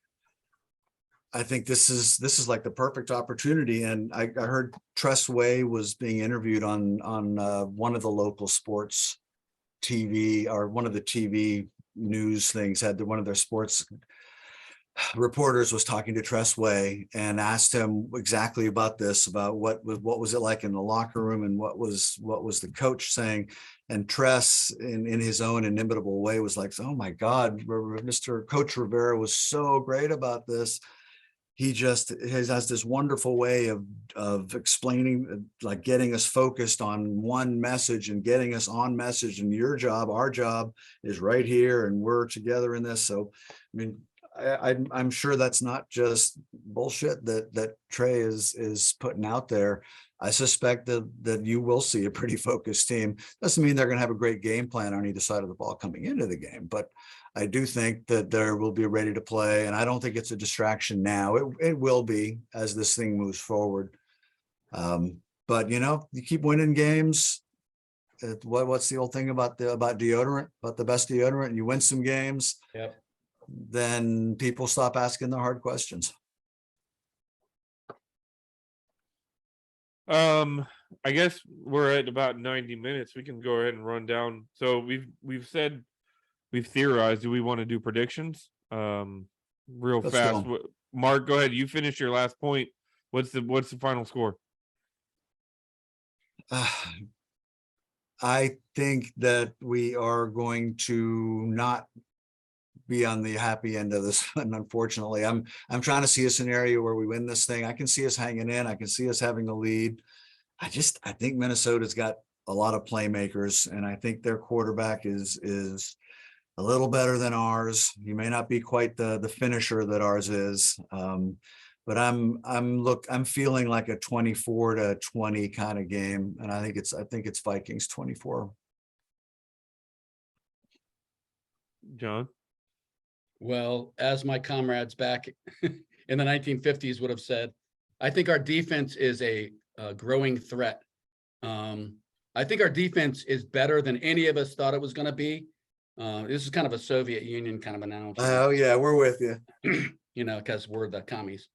I think this is like the perfect opportunity. And I heard Tress Way was being interviewed on one of the local sports TV, or one of the TV news things, had one of their sports reporters was talking to Tress Way and asked him exactly about this, about what was it like in the locker room, and what was the coach saying. And Tress, in his own inimitable way, was like, "Oh my God, Mr. Coach Rivera was so great about this. He just has this wonderful way of explaining, like getting us focused on one message and getting us on message. And your job, our job, is right here, and we're together in this." So, I mean, I'm sure that's not just bullshit that Trey is putting out there. I suspect that you will see a pretty focused team. Doesn't mean they're going to have a great game plan on either side of the ball coming into the game, but I do think that there will be ready to play, and I don't think it's a distraction now. It will be as this thing moves forward. But you keep winning games. What's the old thing about deodorant? About the best deodorant, and you win some games. Yep. Then people stop asking the hard questions. I guess we're at about 90 minutes. We can go ahead and run down. So we've theorized. Do we want to do predictions? Real Let's fast. go. Mark, go ahead. You finish your last point. What's the final score? I think that we are going to not be on the happy end of this one. Unfortunately, I'm trying to see a scenario where we win this thing. I can see us hanging in. I can see us having a lead. I think Minnesota's got a lot of playmakers, and I think their quarterback is a little better than ours. He may not be quite the finisher that ours is. But I'm feeling like a 24-20 kind of game. And I think it's Vikings 24. John? Well, as my comrades back in the 1950s would have said, I think our defense is a growing threat. I think our defense is better than any of us thought it was going to be. This is kind of a Soviet Union kind of analogy. Oh yeah, we're with you. Because we're the commies.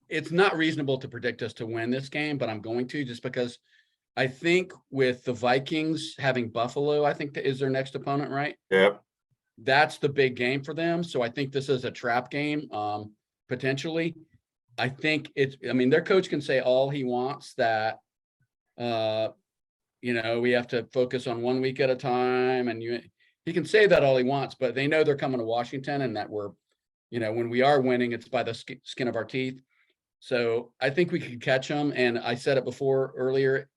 It's not reasonable to predict us to win this game, but I'm going to, just because I think with the Vikings having Buffalo, I think that is their next opponent, right? Yep. That's the big game for them. So I think this is a trap game, potentially. I think their coach can say all he wants that, we have to focus on 1 week at a time. And he can say that all he wants, but they know they're coming to Washington, and that we're, when we are winning, it's by the skin of our teeth. So I think we could catch them. And I said it earlier,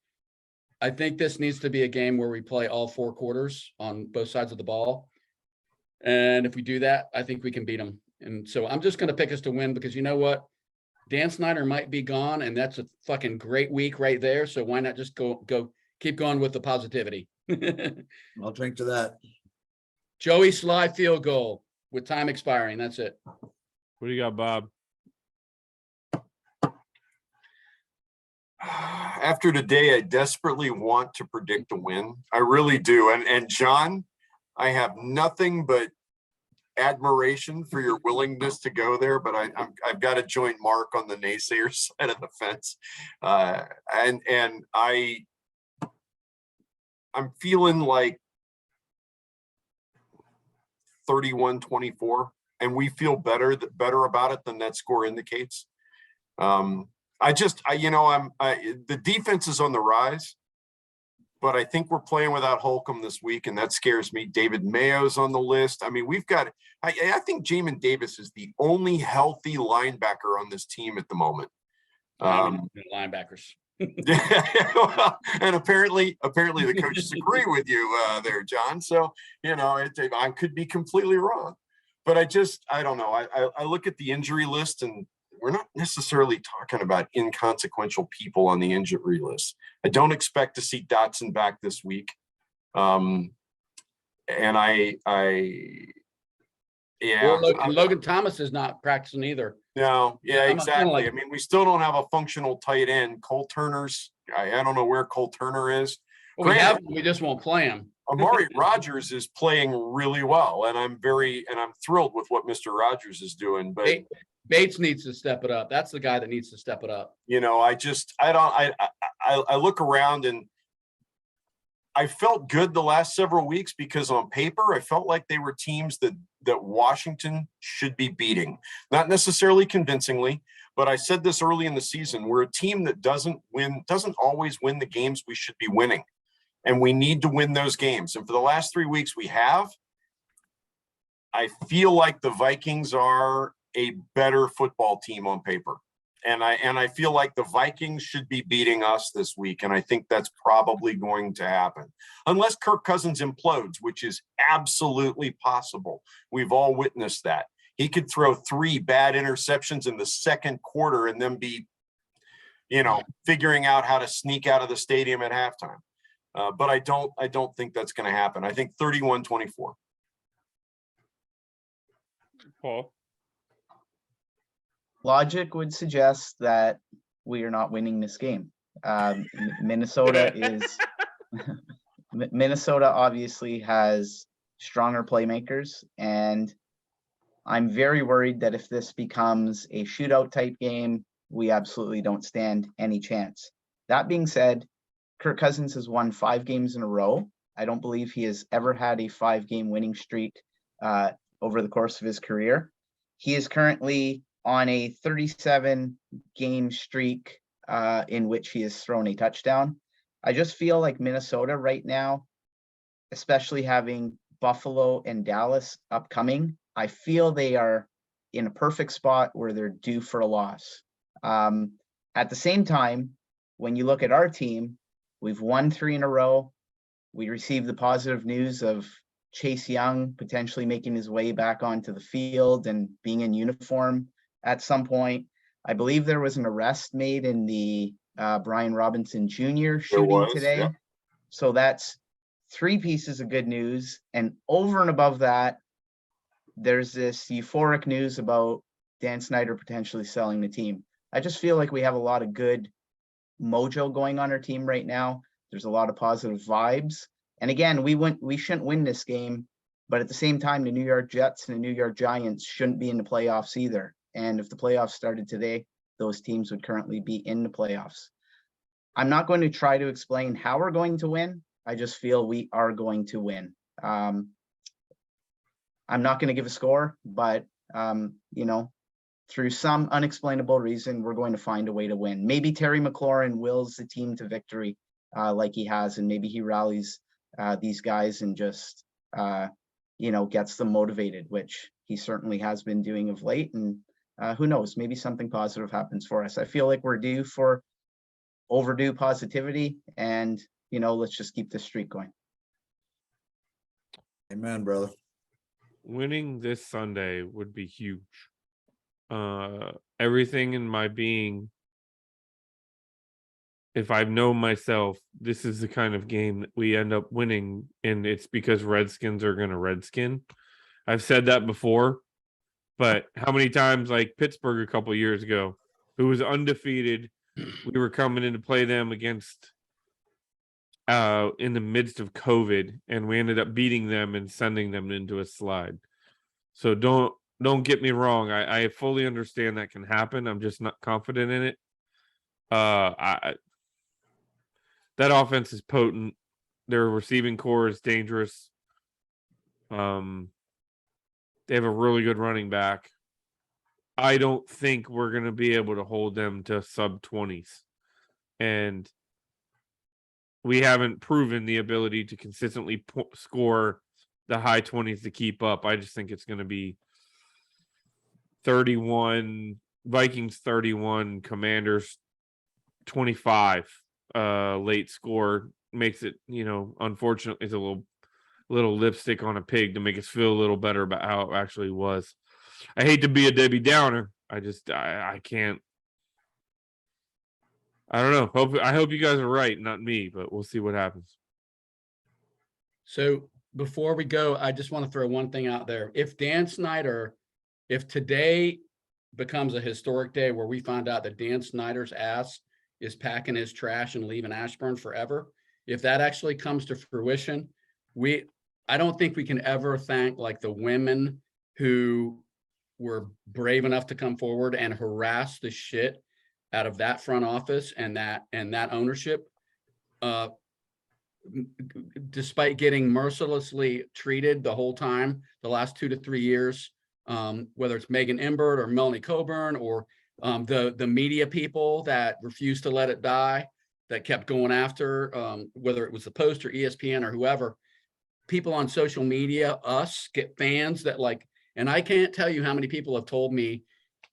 I think this needs to be a game where we play all 4 quarters on both sides of the ball. And if we do that, I think we can beat them. And so I'm just going to pick us to win, because you know what? Dan Snyder might be gone, and that's a fucking great week right there. So why not just keep going with the positivity? I'll drink to that. Joey Sly field goal with time expiring. That's it. What do you got, Bob? After today, I desperately want to predict a win. I really do. And John, I have nothing but admiration for your willingness to go there, but I've got to join Mark on the naysayer side of the fence. And I'm feeling like 31-24, and we feel better about it than that score indicates. The defense is on the rise, but I think we're playing without Holcomb this week, and that scares me. David Mayo's on the list. I mean, I think Jamin Davis is the only healthy linebacker on this team at the moment. Linebackers. And apparently the coaches agree with you there, John. So, I could be completely wrong, but I don't know. I look at the injury list, and we're not necessarily talking about inconsequential people on the injury list. I don't expect to see Dotson back this week. And Logan Thomas is not practicing either. No, yeah, I'm exactly. I mean, we still don't have a functional tight end. Cole Turner's, I don't know where Cole Turner is. Well, we just won't play him. Amari Rogers is playing really well, and I'm thrilled with what Mr. Rogers is doing. But Bates needs to step it up. That's the guy that needs to step it up. I look around, and I felt good the last several weeks because on paper, I felt like they were teams that Washington should be beating. Not necessarily convincingly, but I said this early in the season. We're a team that doesn't always win the games we should be winning. And we need to win those games. And for the last 3 weeks we have. I feel like the Vikings are a better football team on paper. And I feel like the Vikings should be beating us this week. And I think that's probably going to happen. Unless Kirk Cousins implodes, which is absolutely possible. We've all witnessed that. He could throw 3 bad interceptions in the second quarter and then be, figuring out how to sneak out of the stadium at halftime. But I don't think that's going to happen. I think 31-24. Paul? Logic would suggest that we are not winning this game. Minnesota obviously has stronger playmakers, and I'm very worried that if this becomes a shootout type game, we absolutely don't stand any chance. That being said, Kirk Cousins has won 5 games in a row. I don't believe he has ever had a 5-game winning streak over the course of his career. He is currently on a 37-game streak in which he has thrown a touchdown. I just feel like Minnesota right now, especially having Buffalo and Dallas upcoming, I feel they are in a perfect spot where they're due for a loss. At the same time, when you look at our team, we've won 3 in a row. We received the positive news of Chase Young potentially making his way back onto the field and being in uniform at some point. I believe there was an arrest made in the Brian Robinson Jr. shooting today. Yeah. So that's 3 pieces of good news. And over and above that, there's this euphoric news about Dan Snyder potentially selling the team. I just feel like we have a lot of good mojo going on our team right now. There's a lot of positive vibes. And again, we shouldn't win this game, but at the same time, the New York Jets and the New York Giants shouldn't be in the playoffs either. And if the playoffs started today, those teams would currently be in the playoffs. I'm not going to try to explain how we're going to win. I just feel we are going to win. I'm not going to give a score, but through some unexplainable reason, we're going to find a way to win. Maybe Terry McLaurin wills the team to victory like he has, and maybe he rallies these guys and just, gets them motivated, which he certainly has been doing of late. And who knows, maybe something positive happens for us. I feel like we're due for overdue positivity, and, let's just keep this streak going. Amen, brother. Winning this Sunday would be huge. Everything in my being, if I know myself, this is the kind of game that we end up winning, and it's because Redskins are going to Redskin. I've said that before, but how many times, like Pittsburgh a couple years ago, who was undefeated, we were coming in to play them against in the midst of COVID, and we ended up beating them and sending them into a slide. So don't get me wrong. I fully understand that can happen. I'm just not confident in it. That offense is potent. Their receiving core is dangerous. They have a really good running back. I don't think we're going to be able to hold them to sub 20s. And we haven't proven the ability to consistently score the high 20s to keep up. I just think it's going to be 31, Vikings 31, Commanders 25. Late score makes it, unfortunately, it's a little lipstick on a pig to make us feel a little better about how it actually was. I hate to be a Debbie Downer. I can't. I don't know. I hope you guys are right, not me, but we'll see what happens. So before we go, I just want to throw one thing out there. If Dan Snyder, if today becomes a historic day where we find out that Dan Snyder's ass is packing his trash and leaving Ashburn forever, if that actually comes to fruition, I don't think we can ever thank like the women who were brave enough to come forward and harass the shit out of that front office and that ownership, despite getting mercilessly treated the whole time, the last 2 to 3 years, whether it's Megan Imbert or Melanie Coburn or the media people that refused to let it die, that kept going after, whether it was the Post or ESPN or whoever, people on social media, us get fans that like, and I can't tell you how many people have told me,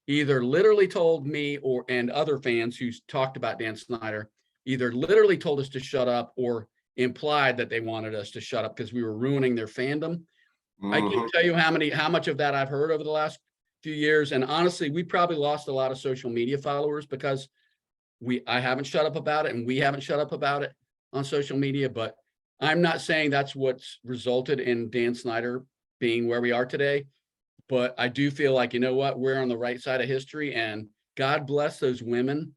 either literally told me and other fans who talked about Dan Snyder, either literally told us to shut up or implied that they wanted us to shut up because we were ruining their fandom. I can't tell you how much of that I've heard over the last few years. And honestly, we probably lost a lot of social media followers because I haven't shut up about it and we haven't shut up about it on social media. But I'm not saying that's what's resulted in Dan Snyder being where we are today. But I do feel like, you know what, we're on the right side of history, and God bless those women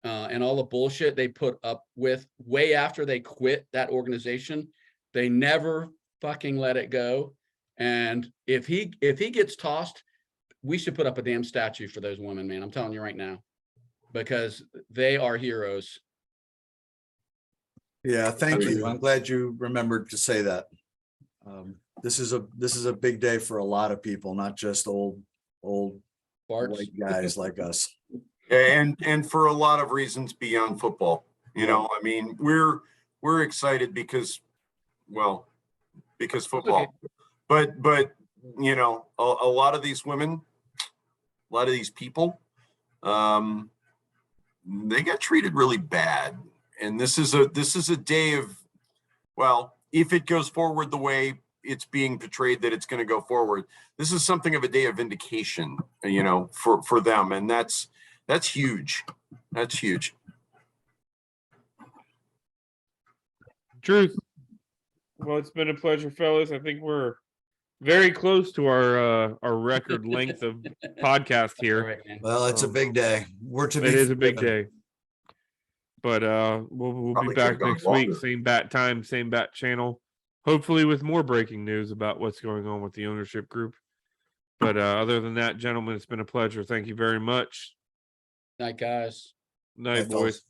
and all the bullshit they put up with way after they quit that organization. They never fucking let it go. And if he gets tossed, we should put up a damn statue for those women, man. I'm telling you right now, because they are heroes. Yeah, thank you. I'm glad you remembered to say that. This is a big day for a lot of people, not just old Farts. white guys like us. And for a lot of reasons beyond football, I mean, we're excited because football, but a lot of these women, a lot of these people, they got treated really bad. And this is a day of, if it goes forward the way it's being portrayed that it's going to go forward, this is something of a day of vindication, for them. And that's huge. That's huge. Truth. Well, it's been a pleasure, fellas. I think we're very close to our record length of podcast here. All right, man. Well, it's a big day. It is a big day. But we'll be back next week. Same bat time, same bat channel. Hopefully with more breaking news about what's going on with the ownership group. But other than that, gentlemen, it's been a pleasure. Thank you very much. Night, guys. Night, boys.